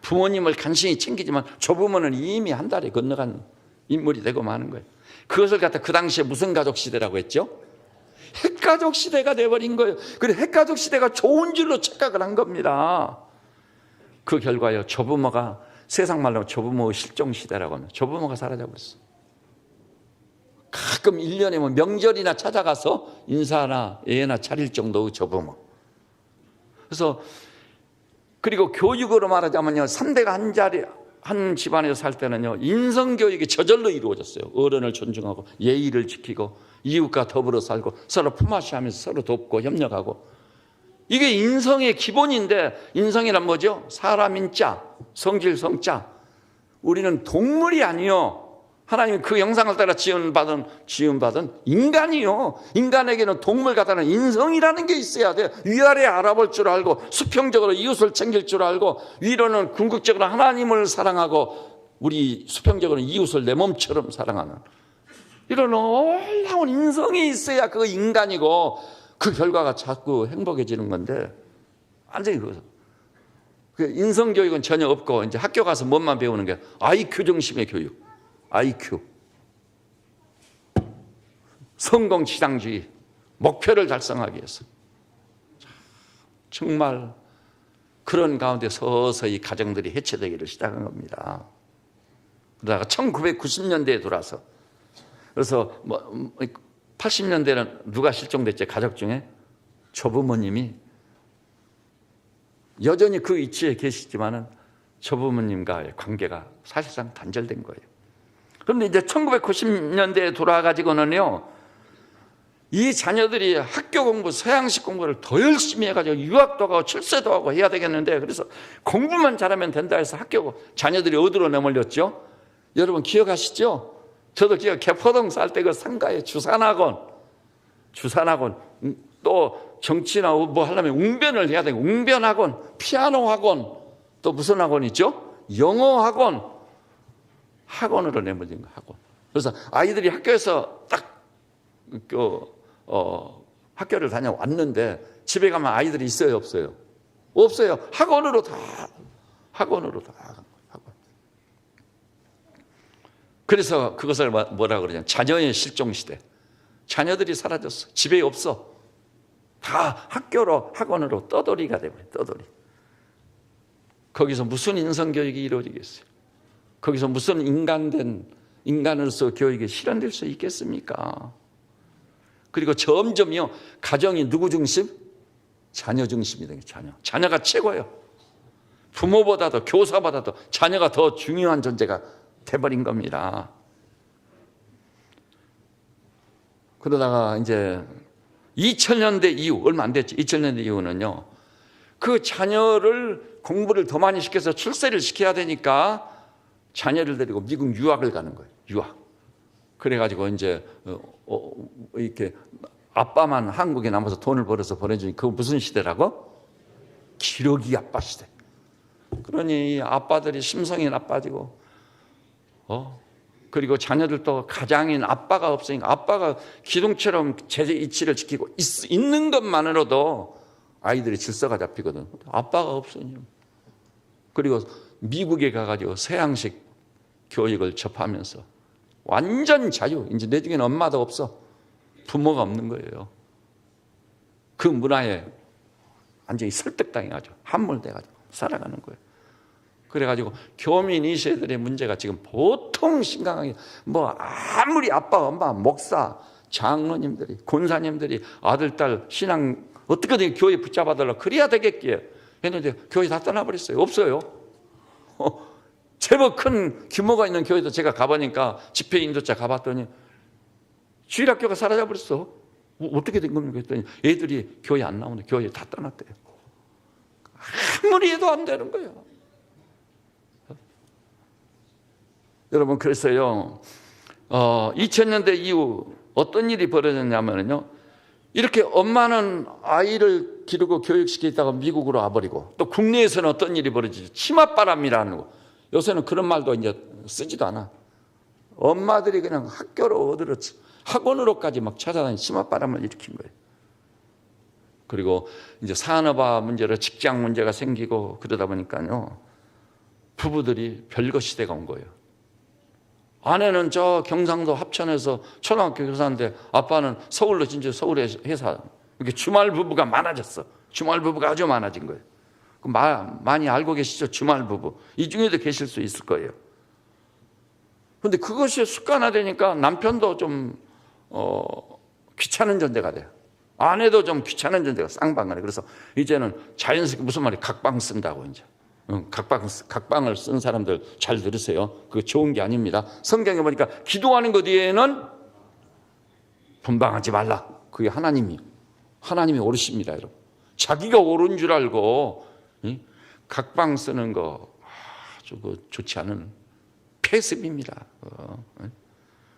부모님을 간신히 챙기지만 조부모는 이미 한 달에 건너간 인물이 되고 마는 거예요. 그것을 갖다 그 당시에 무슨 가족 시대라고 했죠? 핵가족 시대가 돼버린 거예요. 그리고 핵가족 시대가 좋은 줄로 착각을 한 겁니다. 그 결과요, 조부모가, 세상 말로 조부모의 실종 시대라고 합니다. 조부모가 사라져버렸어요. 가끔 1년에 명절이나 찾아가서 인사나 예나 차릴 정도의 조부모. 그래서 그리고 교육으로 말하자면요, 3대가 한 집안에서 살 때는요, 인성교육이 저절로 이루어졌어요. 어른을 존중하고 예의를 지키고 이웃과 더불어 살고 서로 품앗이 하면서 서로 돕고 협력하고, 이게 인성의 기본인데, 인성이란 뭐죠? 사람인 자, 성질 성자. 우리는 동물이 아니요, 하나님이 그 형상을 따라 지음받은 인간이요. 인간에게는 동물 같다는 인성이라는 게 있어야 돼요. 위아래 알아볼 줄 알고, 수평적으로 이웃을 챙길 줄 알고, 위로는 궁극적으로 하나님을 사랑하고, 우리 수평적으로 이웃을 내 몸처럼 사랑하는 이런 놀라운 인성이 있어야 그 인간이고, 그 결과가 자꾸 행복해지는 건데, 완전히 그 인성 교육은 전혀 없고, 이제 학교 가서 뭐만 배우는 게 IQ 중심의 교육. IQ, 성공 지향주의, 목표를 달성하기 위해서. 정말 그런 가운데 서서히 가정들이 해체되기를 시작한 겁니다. 그러다가 1990년대에 돌아서, 그래서 80년대는 누가 실종됐죠? 가족 중에 조부모님이 여전히 그 위치에 계시지만은 조부모님과의 관계가 사실상 단절된 거예요. 그런데 이제 1990년대에 돌아가지고는요, 이 자녀들이 학교 공부, 서양식 공부를 더 열심히 해가지고 유학도 가고 출세도 하고 해야 되겠는데, 그래서 공부만 잘하면 된다 해서 자녀들이 어디로 내몰렸죠? 여러분 기억하시죠? 저도 개포동 살 때 그 상가에 주산학원, 또 정치나 뭐 하려면 웅변을 해야 되고, 웅변학원, 피아노 학원, 또 무슨 학원이죠? 영어 학원으로 내몰린 거, 학원. 그래서 아이들이 학교에서 딱 학교를 다녀왔는데 집에 가면 아이들이 있어요, 없어요? 없어요. 학원. 그래서 그것을 뭐라 그러냐, 자녀의 실종 시대. 자녀들이 사라졌어. 집에 없어. 다 학원으로 떠돌이가 돼버려. 떠돌이. 거기서 무슨 인성교육이 이루어지겠어요? 거기서 무슨 인간된 인간으로서 교육이 실현될 수 있겠습니까? 그리고 점점요, 가정이 누구 중심? 자녀 중심이 되는 거예요. 자녀가 최고예요. 부모보다도 교사보다도 자녀가 더 중요한 존재가 돼버린 겁니다. 그러다가 이제 2000년대 이후, 얼마 안 됐지. 2000년대 이후는요, 그 자녀를 공부를 더 많이 시켜서 출세를 시켜야 되니까 자녀를 데리고 미국 유학을 가는 거예요. 유학. 그래가지고 이제 이렇게 아빠만 한국에 남아서 돈을 벌어서 보내주니 그거 무슨 시대라고? 기러기 아빠 시대. 그러니 아빠들이 심성이 나빠지고, 그리고 자녀들도 가장인 아빠가 없으니까 아빠가 기둥처럼 제재 이치를 지키고 있는 것만으로도 아이들이 질서가 잡히거든. 아빠가 없으니. 그리고 미국에 가가지고 서양식 교육을 접하면서 완전 자유. 이제 내 중에는 엄마도 없어. 부모가 없는 거예요. 그 문화에 완전히 설득당해가지고 함몰돼가지고 살아가는 거예요. 그래가지고 교민 2세들의 문제가 지금 보통 심각하게, 뭐 아무리 아빠, 엄마, 목사, 장로님들이, 권사님들이 아들, 딸 신앙 어떻게든 교회 붙잡아달라 그래야 되겠기에 했는데 교회 다 떠나버렸어요. 없어요. 제법 큰 규모가 있는 교회도 제가 가보니까 집회 인도자 가봤더니 주일학교가 사라져버렸어. 어떻게 된 겁니까? 했더니 애들이 교회 안 나오는데 교회 다 떠났대요. 아무리 해도 안 되는 거예요. 여러분, 그래서요, 2000년대 이후 어떤 일이 벌어졌냐면요, 이렇게 엄마는 아이를 기르고 교육시키다가 미국으로 와버리고, 또 국내에서는 어떤 일이 벌어지죠? 치맛바람이라는 거. 요새는 그런 말도 이제 쓰지도 않아. 엄마들이 그냥 학교로 어디로, 학원으로까지 막 찾아다니는 치맛바람을 일으킨 거예요. 그리고 이제 산업화 문제로 직장 문제가 생기고 그러다 보니까요, 부부들이 별거 시대가 온 거예요. 아내는 저 경상도 합천에서 초등학교 교사인데 아빠는 서울로 진짜 서울에 회사. 이렇게 주말 부부가 많아졌어. 주말 부부가 아주 많아진 거예요. 많이 알고 계시죠? 주말 부부. 이 중에도 계실 수 있을 거예요. 그런데 그것이 습관화되니까 남편도 좀 귀찮은 존재가 돼요. 아내도 좀 귀찮은 존재가 쌍방하네. 그래서 이제는 자연스럽게 무슨 말이 각방 쓴다고 이제. 각방을 쓴 사람들 잘 들으세요. 그거 좋은 게 아닙니다. 성경에 보니까 기도하는 것 뒤에는 분방하지 말라. 그게 하나님이 옳으십니다, 여러분. 자기가 옳은 줄 알고 각방 쓰는 거 아주 좋지 않은 폐습입니다.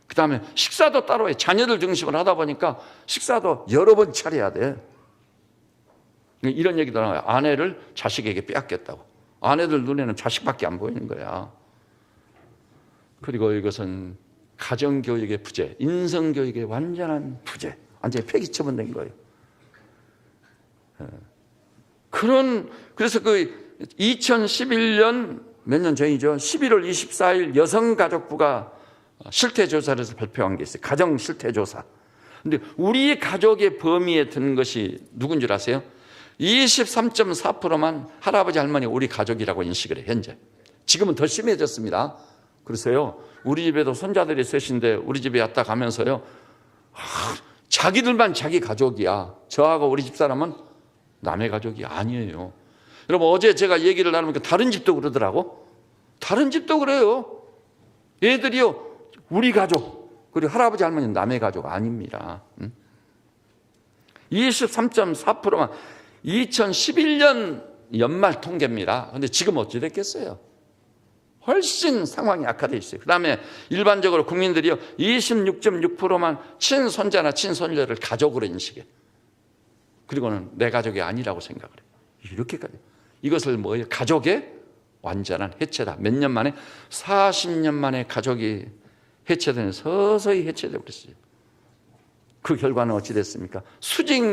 그 다음에 식사도 따로 해. 자녀들 중심으로 하다 보니까 식사도 여러 번 차려야 돼. 이런 얘기도 나와요. 아내를 자식에게 빼앗겼다고. 아내들 눈에는 자식밖에 안 보이는 거야. 그리고 이것은 가정교육의 부재, 인성교육의 완전한 부재, 완전히 폐기처분된 거예요. 그래서 그 2011년 몇 년 전이죠. 11월 24일 여성가족부가 실태조사를 해서 발표한 게 있어요. 가정 실태조사. 근데 우리 가족의 범위에 드는 것이 누군 줄 아세요? 23.4%만 할아버지 할머니 우리 가족이라고 인식을 해요. 현재. 지금은 더 심해졌습니다. 그래서요, 우리 집에도 손자들이 셋인데 우리 집에 왔다 가면서요, 자기들만 자기 가족이야. 저하고 우리 집사람은 남의 가족이 아니에요. 여러분, 어제 제가 얘기를 나누니까 다른 집도 그러더라고. 다른 집도 그래요. 애들이요, 우리 가족, 그리고 할아버지 할머니는 남의 가족 아닙니다. 23.4%만 2011년 연말 통계입니다. 그런데 지금 어찌 됐겠어요? 훨씬 상황이 악화되어 있어요. 그 다음에 일반적으로 국민들이요, 26.6%만 친손자나 친손녀를 가족으로 인식해. 그리고는 내 가족이 아니라고 생각을 해요. 이렇게까지. 이것을 뭐예요? 가족의 완전한 해체다. 몇 년 만에? 40년 만에 가족이 해체되는, 서서히 해체되어 버렸어요. 그 결과는 어찌 됐습니까? 수직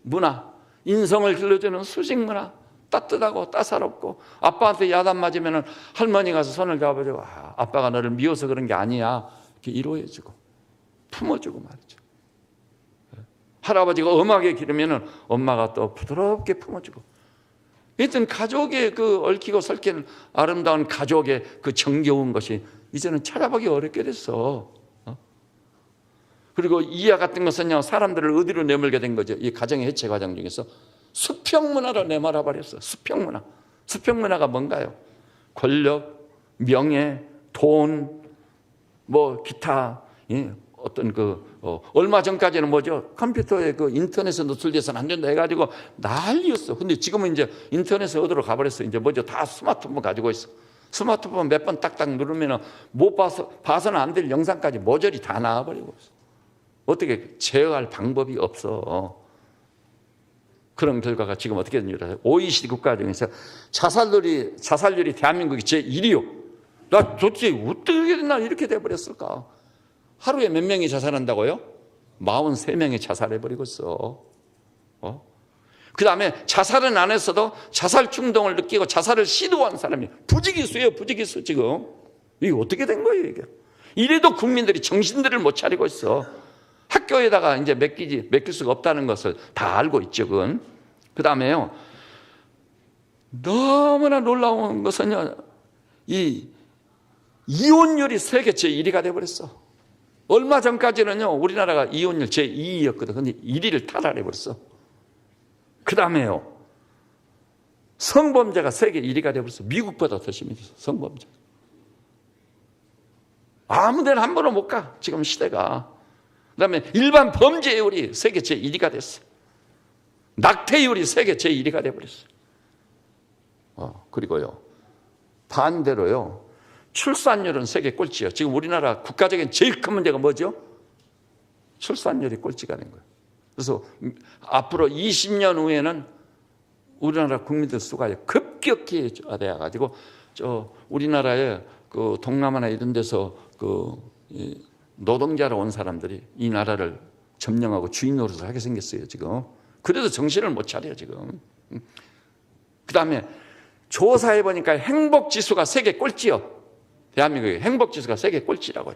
문화, 인성을 길러주는 수직 문화, 따뜻하고 따사롭고, 아빠한테 야단 맞으면 할머니 가서 손을 잡아주고, 아빠가 너를 미워서 그런 게 아니야, 이렇게 위로해주고 품어주고 말이죠. 할아버지가 엄하게 기르면 엄마가 또 부드럽게 품어주고. 하여튼 가족의 그 얽히고 설킨 아름다운 가족의 그 정겨운 것이 이제는 찾아보기 어렵게 됐어. 그리고 이와 같은 것은요, 사람들을 어디로 내몰게 된 거죠? 이 가정의 해체 과정 중에서 수평문화로 내몰아 버렸어. 수평문화. 수평문화가 뭔가요? 권력, 명예, 돈, 뭐 기타, 어떤 얼마 전까지는 뭐죠? 컴퓨터에 인터넷에 노출돼서는 안 된다 해가지고 난리였어. 근데 지금은 이제 인터넷에 어디로 가버렸어. 이제 뭐죠? 다 스마트폰 가지고 있어. 스마트폰 몇 번 딱딱 누르면 못 봐서는 안 될 영상까지 모조리 다 나와버리고 있어. 어떻게 제어할 방법이 없어. 그런 결과가 지금 어떻게 되는지 알아요? OECD 국가 중에서 자살률이 대한민국이 제1위요. 나 도대체 어떻게 나 이렇게 돼버렸을까? 하루에 몇 명이 자살한다고요? 43명이 자살해버리고 있어. 그 다음에 자살은 안 했어도 자살 충동을 느끼고 자살을 시도한 사람이 부지기수예요. 부지기수 지금. 이게 어떻게 된 거예요 이게? 이래도 국민들이 정신들을 못 차리고 있어. 학교에다가 이제 맡길 수가 없다는 것을 다 알고 있죠. 그 다음에요. 너무나 놀라운 것은요. 이 이혼율이 세계 제1위가 돼버렸어. 얼마 전까지는요. 우리나라가 이혼율 제2위였거든. 근데 1위를 탈환해버렸어. 그 다음에요. 성범죄가 세계 1위가 돼버렸어. 미국보다 더 심해졌어. 성범죄. 아무 데나 함부로 못 가. 지금 시대가. 그 다음에 일반 범죄율이 세계 제1위가 됐어. 낙태율이 세계 제1위가 돼버렸어. 그리고요. 반대로요. 출산율은 세계 꼴찌예요. 지금 우리나라 국가적인 제일 큰 문제가 뭐죠? 출산율이 꼴찌가 된 거예요. 그래서 앞으로 20년 후에는 우리나라 국민들 수가 급격히 돼가지고 우리나라의 동남아나 이런 데서 노동자로 온 사람들이 이 나라를 점령하고 주인 노릇을 하게 생겼어요, 지금. 그래도 정신을 못 차려요, 지금. 그 다음에 조사해 보니까 행복지수가 세계 꼴찌요. 대한민국의 행복지수가 세계 꼴찌라고요.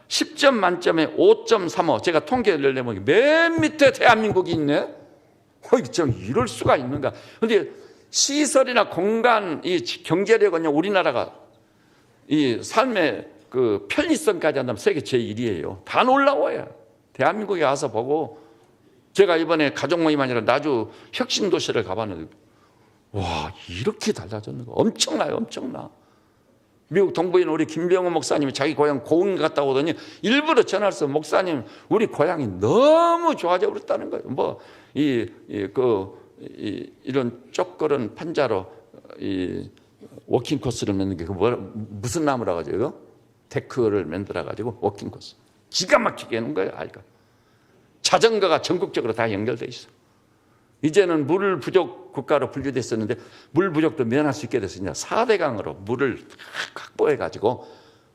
10점 만점에 5.35. 제가 통계를 내면 맨 밑에 대한민국이 있네? 이럴 수가 있는가. 그런데 시설이나 공간, 이 경제력은요, 우리나라가 이 삶의 편리성까지 한다면 세계 제1위예요. 다 놀라워요. 대한민국에 와서 보고, 제가 이번에 가족 모임 아니라 나주 혁신도시를 가봤는데, 와, 이렇게 달라졌는가. 엄청나요, 엄청나. 미국 동부에 있는 우리 김병호 목사님이 자기 고향 고흥 갔다 오더니 일부러 전화해서 목사님, 우리 고향이 너무 좋아져 버렸다는 거예요. 이런 쪽걸은 판자로 워킹 코스를 만든 게 무슨 나무라고 하죠, 이거? 데크를 만들어가지고 워킹 코스. 기가 막히게 해놓은 거예요, 아이가. 자전거가 전국적으로 다 연결돼 있어. 이제는 물 부족 국가로 분류됐었는데 물 부족도 면할 수 있게 됐으니까 4대강으로 물을 확보해가지고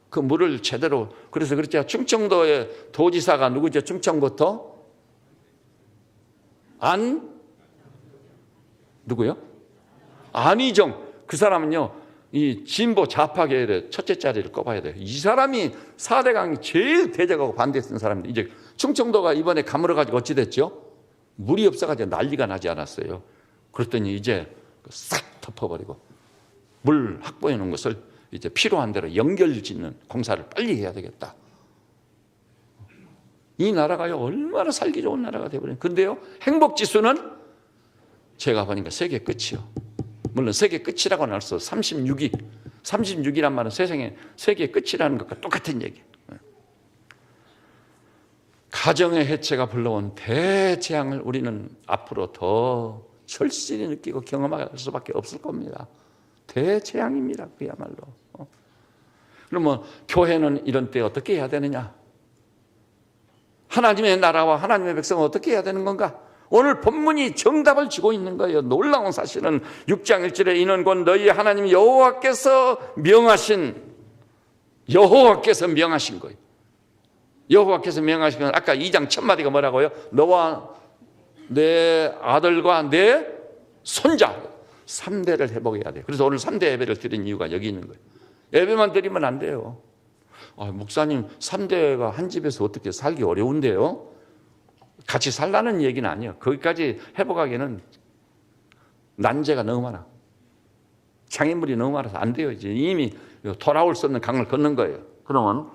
그 물을 제대로, 그래서 그렇죠. 충청도의 도지사가 누구죠? 충청부터 누구요? 안희정. 그 사람은요, 이 진보 좌파 계열의 첫째 자리를 꼽아야 돼요. 이 사람이 4대강이 제일 대적하고 반대했던 사람인데, 이제 충청도가 이번에 가물어가지고 어찌 됐죠? 물이 없어가지고 난리가 나지 않았어요. 그랬더니 이제 싹 덮어버리고 물 확보해 놓은 것을 이제 필요한 대로 연결 짓는 공사를 빨리 해야 되겠다. 이 나라가요, 얼마나 살기 좋은 나라가 되어버린. 근데요, 행복지수는 제가 보니까 세계 끝이요. 물론 세계 끝이라고는 할 수 없어. 36위. 36위란 말은 세계 끝이라는 것과 똑같은 얘기예요. 가정의 해체가 불러온 대재앙을 우리는 앞으로 더 절실히 느끼고 경험할 수밖에 없을 겁니다. 대재앙입니다, 그야말로. 그러면 교회는 이런 때 어떻게 해야 되느냐? 하나님의 나라와 하나님의 백성은 어떻게 해야 되는 건가? 오늘 본문이 정답을 주고 있는 거예요. 놀라운 사실은 6장 1절에 이는 곧 너희 하나님 여호와께서 명하신 거예요. 여호와께서 명하신 건 아까 2장 첫 마디가 뭐라고요? 너와 내 아들과 내 손자 3대를 회복해야 돼요. 그래서 오늘 3대 예배를 드린 이유가 여기 있는 거예요. 예배만 드리면 안 돼요. 목사님 3대가 한 집에서 어떻게 살기 어려운데요? 같이 살라는 얘기는 아니에요. 거기까지 회복하기는 난제가 너무 많아. 장애물이 너무 많아서 안 돼요. 이제 이미 돌아올 수 없는 강을 건넌 거예요. 그러면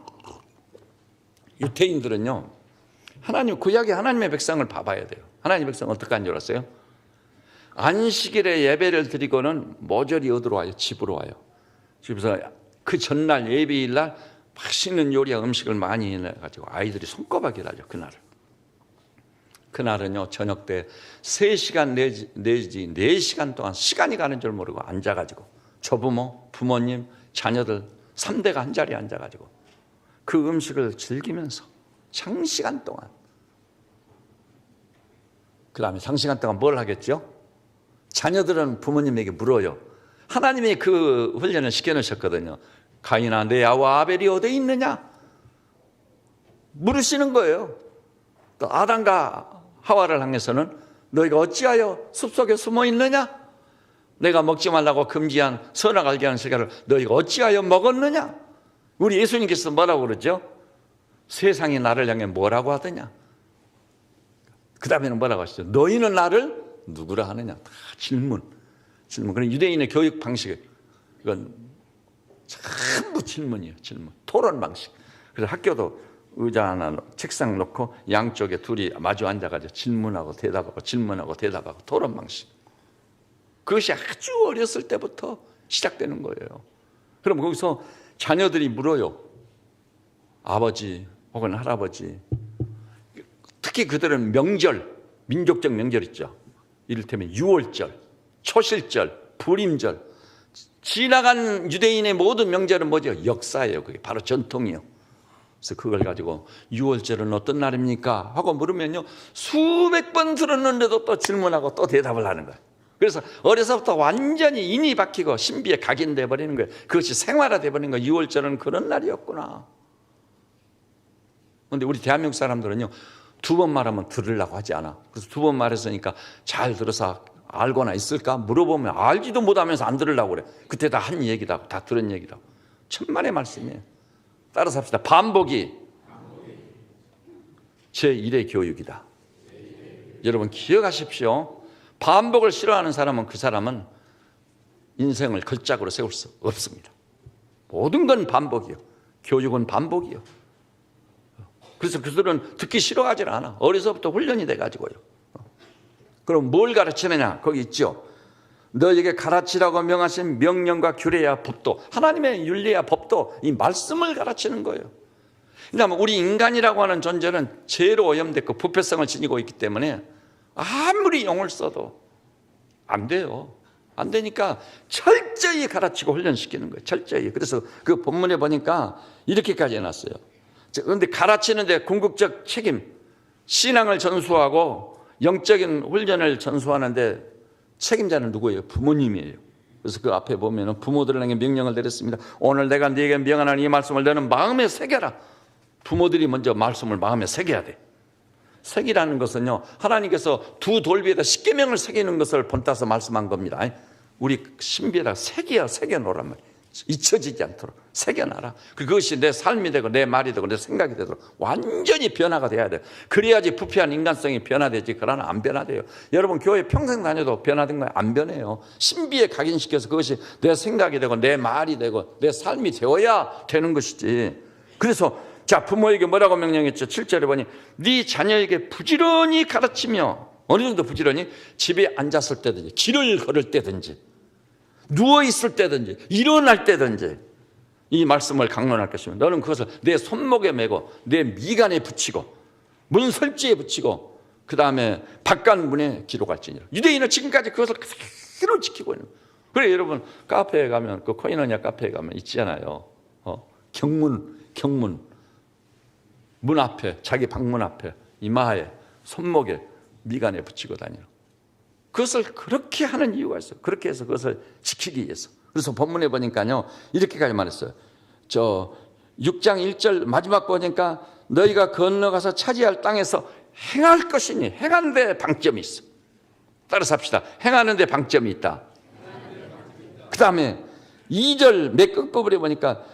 유태인들은요, 하나님, 구약의 하나님의 백성을 봐봐야 돼요. 하나님의 백성은 어떻게 한 줄 알았어요? 안식일에 예배를 드리고는 모조리 어디로 와요? 집으로 와요. 집에서 그 전날 예배일 날 맛있는 요리와 음식을 많이 해가지고 아이들이 손꼽아 기다려, 그날을. 그날은요, 저녁 때 3시간 내지 4시간 동안 시간이 가는 줄 모르고 앉아가지고 조부모, 부모님, 자녀들 3대가 한 자리에 앉아가지고 그 음식을 즐기면서 장시간 동안, 그 다음에 장시간 동안 뭘 하겠죠? 자녀들은 부모님에게 물어요. 하나님이 그 훈련을 시켜놓으셨거든요. 가인아, 내 아와 아벨이 어디 있느냐? 물으시는 거예요. 또 아담과 하와를 향해서는 너희가 어찌하여 숲속에 숨어 있느냐? 내가 먹지 말라고 금지한 선악 알게 하는 실과를 너희가 어찌하여 먹었느냐? 우리 예수님께서 뭐라고 그러죠? 세상이 나를 향해 뭐라고 하더냐? 그 다음에는 뭐라고 하시죠? 너희는 나를 누구라 하느냐? 다 질문. 그런 유대인의 교육 방식, 이건 전부 질문이에요. 질문. 토론 방식. 그래서 학교도 의자 하나, 책상 놓고 양쪽에 둘이 마주 앉아가지고 질문하고 대답하고 질문하고 대답하고 토론 방식. 그것이 아주 어렸을 때부터 시작되는 거예요. 그럼 거기서 자녀들이 물어요. 아버지 혹은 할아버지, 특히 그들은 명절, 민족적 명절 있죠. 이를테면 유월절, 초실절, 불임절, 지나간 유대인의 모든 명절은 뭐죠? 역사예요. 그게 바로 전통이에요. 그래서 그걸 가지고 유월절은 어떤 날입니까? 하고 물으면요, 수백 번 들었는데도 또 질문하고 또 대답을 하는 거예요. 그래서 어려서부터 완전히 인이 박히고 신비에 각인돼 버리는 거예요. 그것이 생활화돼 버리는 거예요. 유월절은 그런 날이었구나. 그런데 우리 대한민국 사람들은요, 2번 말하면 들으려고 하지 않아. 그래서 2번 말했으니까 잘 들어서 알거나 있을까? 물어보면 알지도 못하면서 안 들으려고 그래. 그때 다 한 얘기다, 다 들은 얘기다. 천만의 말씀이에요. 따라서 합시다. 반복이 제1의 교육이다. 여러분 기억하십시오. 반복을 싫어하는 사람은 그 사람은 인생을 걸작으로 세울 수 없습니다. 모든 건 반복이요. 교육은 반복이요. 그래서 그들은 듣기 싫어하지 않아. 어려서부터 훈련이 돼가지고요. 그럼 뭘 가르치느냐? 거기 있죠. 너에게 가르치라고 명하신 명령과 규례야 법도, 하나님의 윤리야 법도, 이 말씀을 가르치는 거예요. 왜냐하면 우리 인간이라고 하는 존재는 죄로 오염됐고 부패성을 지니고 있기 때문에 아무리 용을 써도 안 돼요. 안 되니까 철저히 가르치고 훈련시키는 거예요. 철저히. 그래서 그 본문에 보니까 이렇게까지 해놨어요. 그런데 가르치는데 궁극적 책임, 신앙을 전수하고 영적인 훈련을 전수하는데 책임자는 누구예요? 부모님이에요. 그래서 그 앞에 보면 부모들에게 명령을 내렸습니다. 오늘 내가 네게 명하는 이 말씀을 너는 마음에 새겨라. 부모들이 먼저 말씀을 마음에 새겨야 돼. 새기라는 것은요, 하나님께서 2 돌비에다 십계명을 새기는 것을 본따서 말씀한 겁니다. 우리 신비에다 새겨놓으란 말이에요. 잊혀지지 않도록 새겨놔라. 그것이 내 삶이 되고 내 말이 되고 내 생각이 되도록 완전히 변화가 돼야 돼요. 그래야지 부패한 인간성이 변화되지. 그러나 안 변화돼요. 여러분 교회 평생 다녀도 변화된 거예요? 안 변해요. 신비에 각인시켜서 그것이 내 생각이 되고 내 말이 되고 내 삶이 되어야 되는 것이지. 그래서 자, 부모에게 뭐라고 명령했죠? 7절에 보니 네 자녀에게 부지런히 가르치며, 어느 정도 부지런히? 집에 앉았을 때든지, 길을 걸을 때든지, 누워있을 때든지, 일어날 때든지 이 말씀을 강론할 것이며 너는 그것을 내 손목에 메고 내 미간에 붙이고 문 설지에 붙이고 그 다음에 바깥문에 기록할지니라. 유대인은 지금까지 그것을 그대로 지키고 있는 거예요. 그래 여러분 카페에 가면, 그 코이노니아 카페에 가면 있잖아요. 경문 문 앞에, 자기 방문 앞에, 이마에, 손목에, 미간에 붙이고 다니는. 그것을 그렇게 하는 이유가 있어요. 그렇게 해서 그것을 지키기 위해서. 그래서 본문에 보니까요, 이렇게까지 말했어요. 6장 1절 마지막 보니까 너희가 건너가서 차지할 땅에서 행할 것이니, 행하는 데 방점이 있어. 따라서 합시다. 행하는 데 방점이 있다. 그 다음에 2절 맨 끝부분에 보니까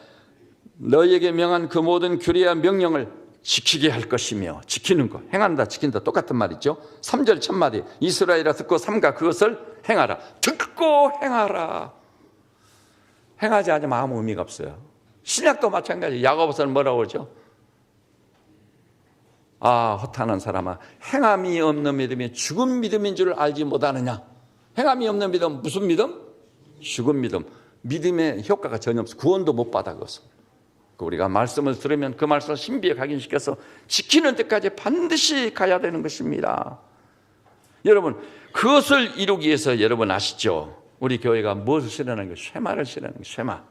너희에게 명한 그 모든 규례와 명령을 지키게 할 것이며, 지키는 거, 행한다, 지킨다 똑같은 말이죠. 3절 첫마디 이스라엘아 듣고 삼가 그것을 행하라. 듣고 행하라. 행하지 않으면 아무 의미가 없어요. 신약도 마찬가지. 야고보서는 뭐라고 그러죠? 허탄한 사람아, 행함이 없는 믿음이 죽은 믿음인 줄 알지 못하느냐. 행함이 없는 믿음, 무슨 믿음? 죽은 믿음. 믿음의 효과가 전혀 없어. 구원도 못 받아. 그것은 우리가 말씀을 들으면 그 말씀을 신비에 각인시켜서 지키는 데까지 반드시 가야 되는 것입니다. 여러분, 그것을 이루기 위해서 여러분 아시죠? 우리 교회가 무엇을 실현하는 거예요? 쉐마를 실현하는 거예요. 쉐마.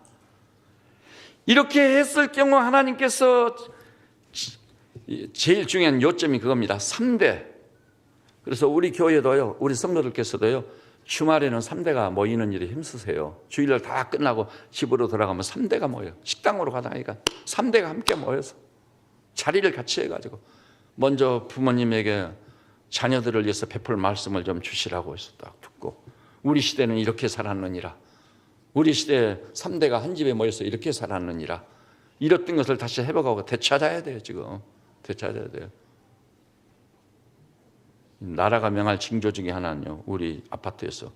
이렇게 했을 경우 하나님께서 제일 중요한 요점이 그겁니다. 3대. 그래서 우리 교회도요, 우리 성도들께서도요, 주말에는 3대가 모이는 일이 힘쓰세요. 주일날 다 끝나고 집으로 돌아가면 3대가 모여요. 식당으로 가다니까 3대가 함께 모여서 자리를 같이 해가지고 먼저 부모님에게 자녀들을 위해서 베풀 말씀을 좀 주시라고 해서 딱 듣고, 우리 시대는 이렇게 살았느니라. 우리 시대에 3대가 한 집에 모여서 이렇게 살았느니라. 이랬던 것을 다시 회복하고 되찾아야 돼요. 지금 되찾아야 돼요. 나라가 명할 징조 중에 하나는요, 우리 아파트에서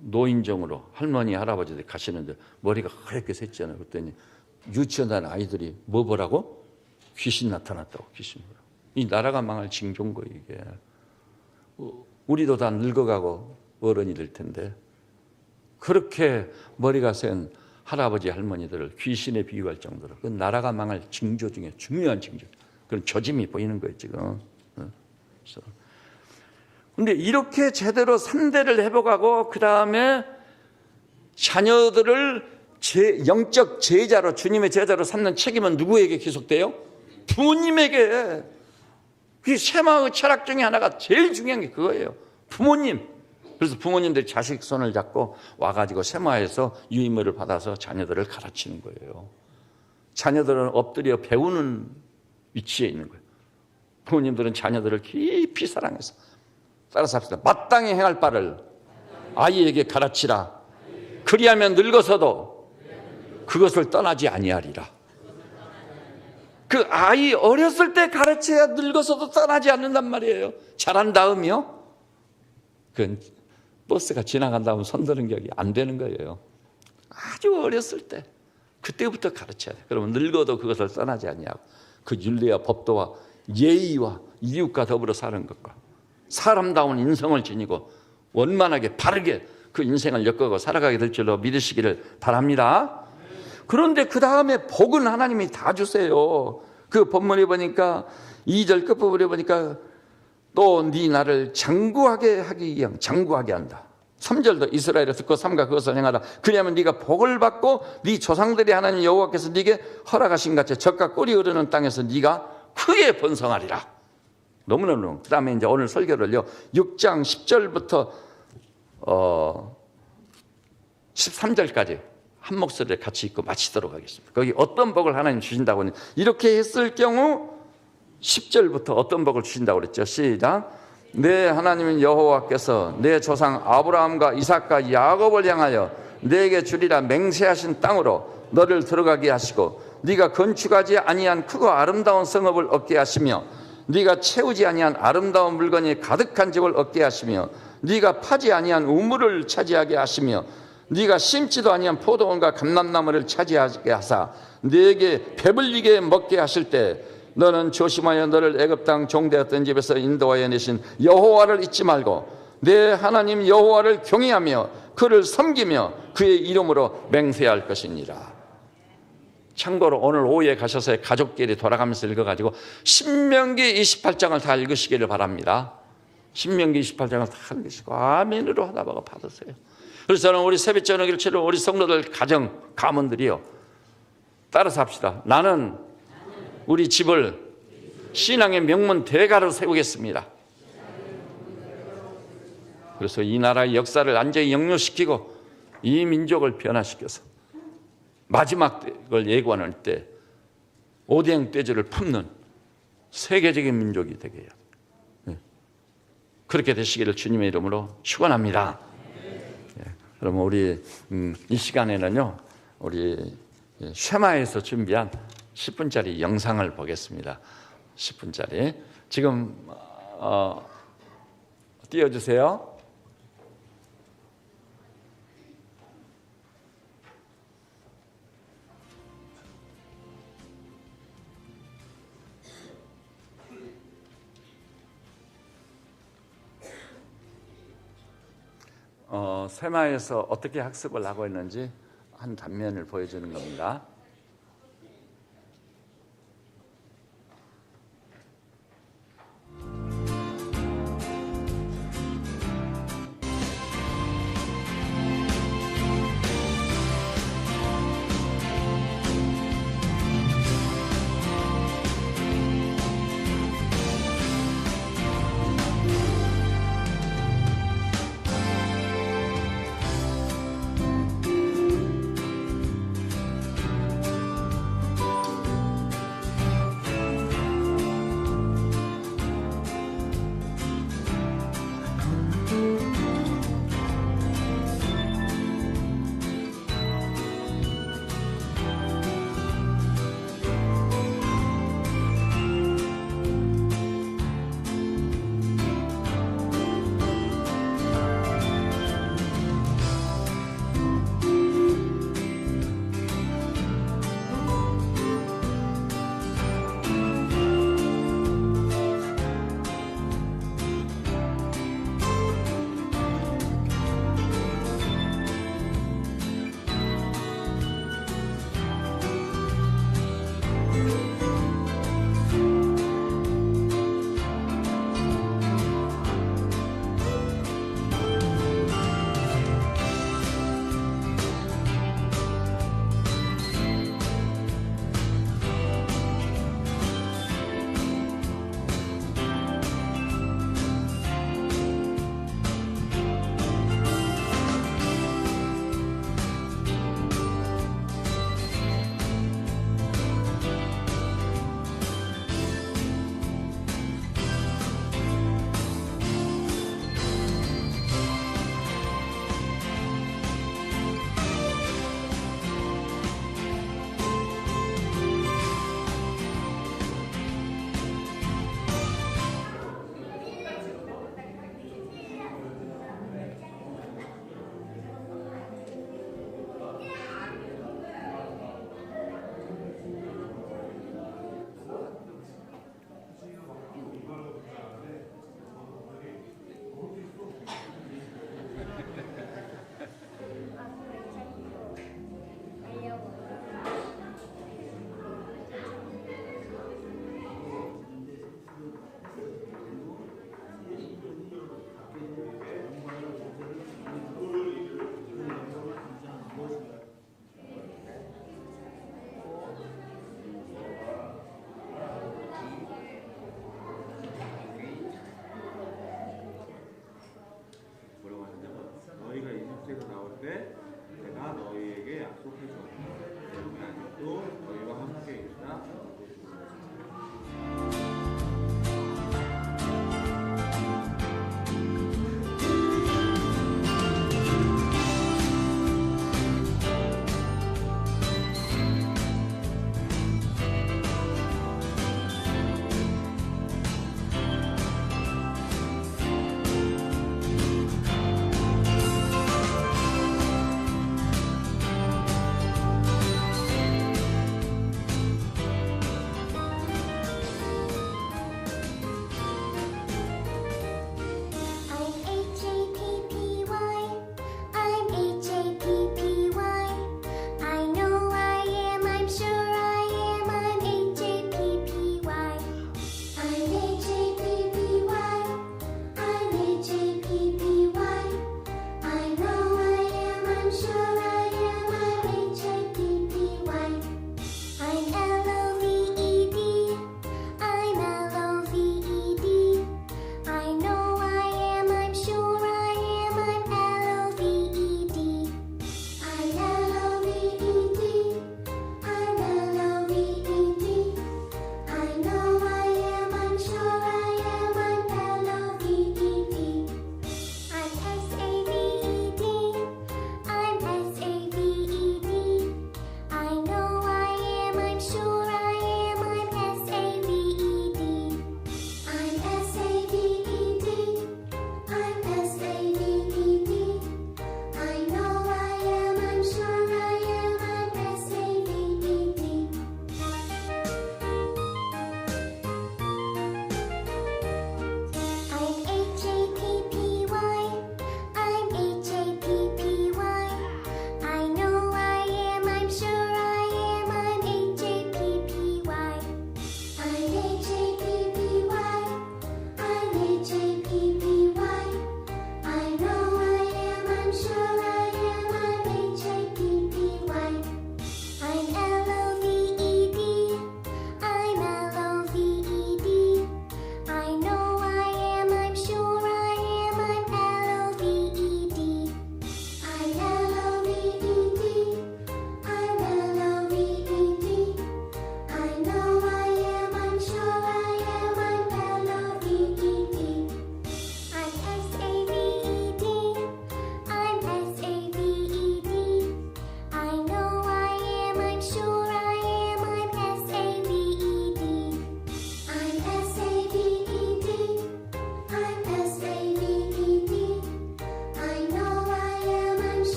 노인정으로 할머니 할아버지들 가시는데 머리가 하얗게 샜잖아요. 그랬더니 유치원 다니는 아이들이 뭐 보라고? 귀신 나타났다고. 귀신 보라고. 이 나라가 망할 징조인 거예요. 이게 우리도 다 늙어가고 어른이 될 텐데 그렇게 머리가 센 할아버지 할머니들을 귀신에 비유할 정도로 그 나라가 망할 징조 중에 중요한 징조, 그런 조짐이 보이는 거예요 지금. 그런데 이렇게 제대로 3대를 회복하고 그 다음에 자녀들을 영적 제자로, 주님의 제자로 삼는 책임은 누구에게 기속돼요? 부모님에게. 그 쉐마의 철학 중에 하나가 제일 중요한 게 그거예요. 부모님. 그래서 부모님들이 자식 손을 잡고 와가지고 쉐마에서 유의무를 받아서 자녀들을 가르치는 거예요. 자녀들은 엎드려 배우는 위치에 있는 거예요. 부모님들은 자녀들을 깊이 사랑해서, 따라서 합시다. 마땅히 행할 바를 아이에게 가르치라. 그리하면 늙어서도 그것을 떠나지 아니하리라. 그 아이 어렸을 때 가르쳐야 늙어서도 떠나지 않는단 말이에요. 자란 다음이요, 그 버스가 지나간 다음 손드는 격이 안 되는 거예요. 아주 어렸을 때 그때부터 가르쳐야 돼. 그러면 늙어도 그것을 떠나지 아니하고 그 윤리와 법도와 예의와 이웃과 더불어 사는 것과 사람다운 인성을 지니고 원만하게 바르게 그 인생을 엮어가고 살아가게 될 줄로 믿으시기를 바랍니다. 그런데 그 다음에 복은 하나님이 다 주세요. 그 본문에 보니까 2절 끝부분에 보니까 또 네 나를 장구하게 하기 위한, 장구하게 한다. 3절도 이스라엘을 듣고 삼가 그것을 행하라. 그러면 네가 복을 받고 네 조상들이 하나님 여호와께서 네게 허락하신 같이 젖과 꿀이 흐르는 땅에서 네가 크게 번성하리라. 너무너무. 그 다음에 이제 오늘 설교를요, 6장 10절부터 13절까지 한 목소리에 같이 읽고 마치도록 하겠습니다. 거기 어떤 복을 하나님 주신다고 하니, 이렇게 했을 경우 10절부터 어떤 복을 주신다고 그랬죠. 시작. 내 하나님인 여호와께서 내 조상 아브라함과 이삭과 야곱을 향하여 내게 주리라 맹세하신 땅으로 너를 들어가게 하시고, 네가 건축하지 아니한 크고 아름다운 성읍을 얻게 하시며, 네가 채우지 아니한 아름다운 물건이 가득한 집을 얻게 하시며, 네가 파지 아니한 우물을 차지하게 하시며, 네가 심지도 아니한 포도원과 감람나무를 차지하게 하사 네게 배불리게 먹게 하실 때, 너는 조심하여 너를 애굽 땅 종되었던 집에서 인도하여 내신 여호와를 잊지 말고 내 하나님 여호와를 경외하며 그를 섬기며 그의 이름으로 맹세할 것이니라. 참고로 오늘 오후에 가셔서 가족끼리 돌아가면서 읽어가지고 신명기 28장을 다 읽으시기를 바랍니다. 신명기 28장을 다 읽으시고 아멘으로 하다 보고 받으세요. 그래서 저는 우리 새벽 저녁을 치러 우리 성도들 가정 가문들이요, 따라서 합시다. 나는 우리 집을 신앙의 명문 대가로 세우겠습니다. 그래서 이 나라의 역사를 완전히 역류시키고 이 민족을 변화시켜서 마지막 걸 예고하는 때 오대양 떼주를 품는 세계적인 민족이 되게 해야 돼요. 그렇게 되시기를 주님의 이름으로 축원합니다. 그러면 우리 이 시간에는요, 우리 쉐마에서 준비한 10분짜리 영상을 보겠습니다. 10분짜리 지금 띄워주세요. 세마에서 어떻게 학습을 하고 있는지 한 단면을 보여주는 겁니다.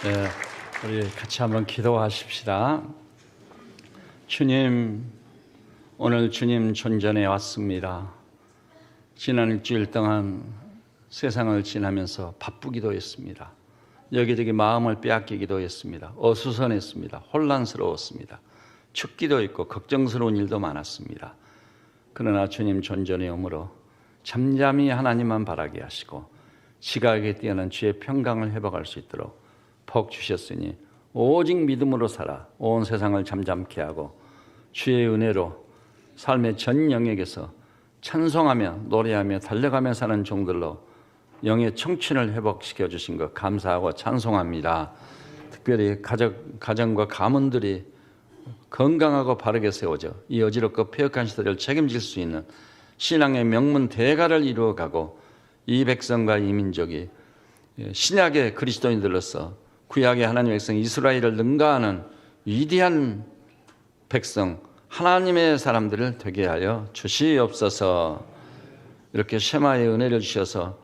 네, 우리 같이 한번 기도하십시다. 주님, 오늘 주님 존전에 왔습니다. 지난 일주일 동안 세상을 지나면서 바쁘기도 했습니다. 여기저기 마음을 빼앗기기도 했습니다. 어수선했습니다. 혼란스러웠습니다. 춥기도 했고 걱정스러운 일도 많았습니다. 그러나 주님 존전에 오므로 잠잠히 하나님만 바라게 하시고 지각에 뛰어난 주의 평강을 회복할 수 있도록 복 주셨으니 오직 믿음으로 살아 온 세상을 잠잠케 하고 주의 은혜로 삶의 전 영역에서 찬송하며 노래하며 달려가며 사는 종들로 영의 청춘을 회복시켜 주신 것 감사하고 찬송합니다. 특별히 가정과 가문들이 건강하고 바르게 세워져 이 어지럽고 폐역한 시대를 책임질 수 있는 신앙의 명문 대가를 이루어가고 이 백성과 이 민족이 신약의 그리스도인들로서 구약의 하나님의 백성 이스라엘을 능가하는 위대한 백성 하나님의 사람들을 되게 하여 주시옵소서. 이렇게 쉐마의 은혜를 주셔서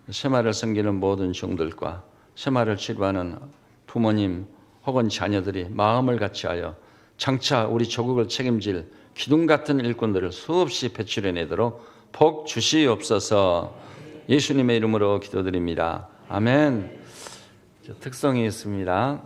쉐마를 섬기는 모든 종들과 쉐마를 치료하는 부모님 혹은 자녀들이 마음을 같이하여 장차 우리 조국을 책임질 기둥 같은 일꾼들을 수없이 배출해내도록 복 주시옵소서. 예수님의 이름으로 기도드립니다. 아멘. 특성이 있습니다.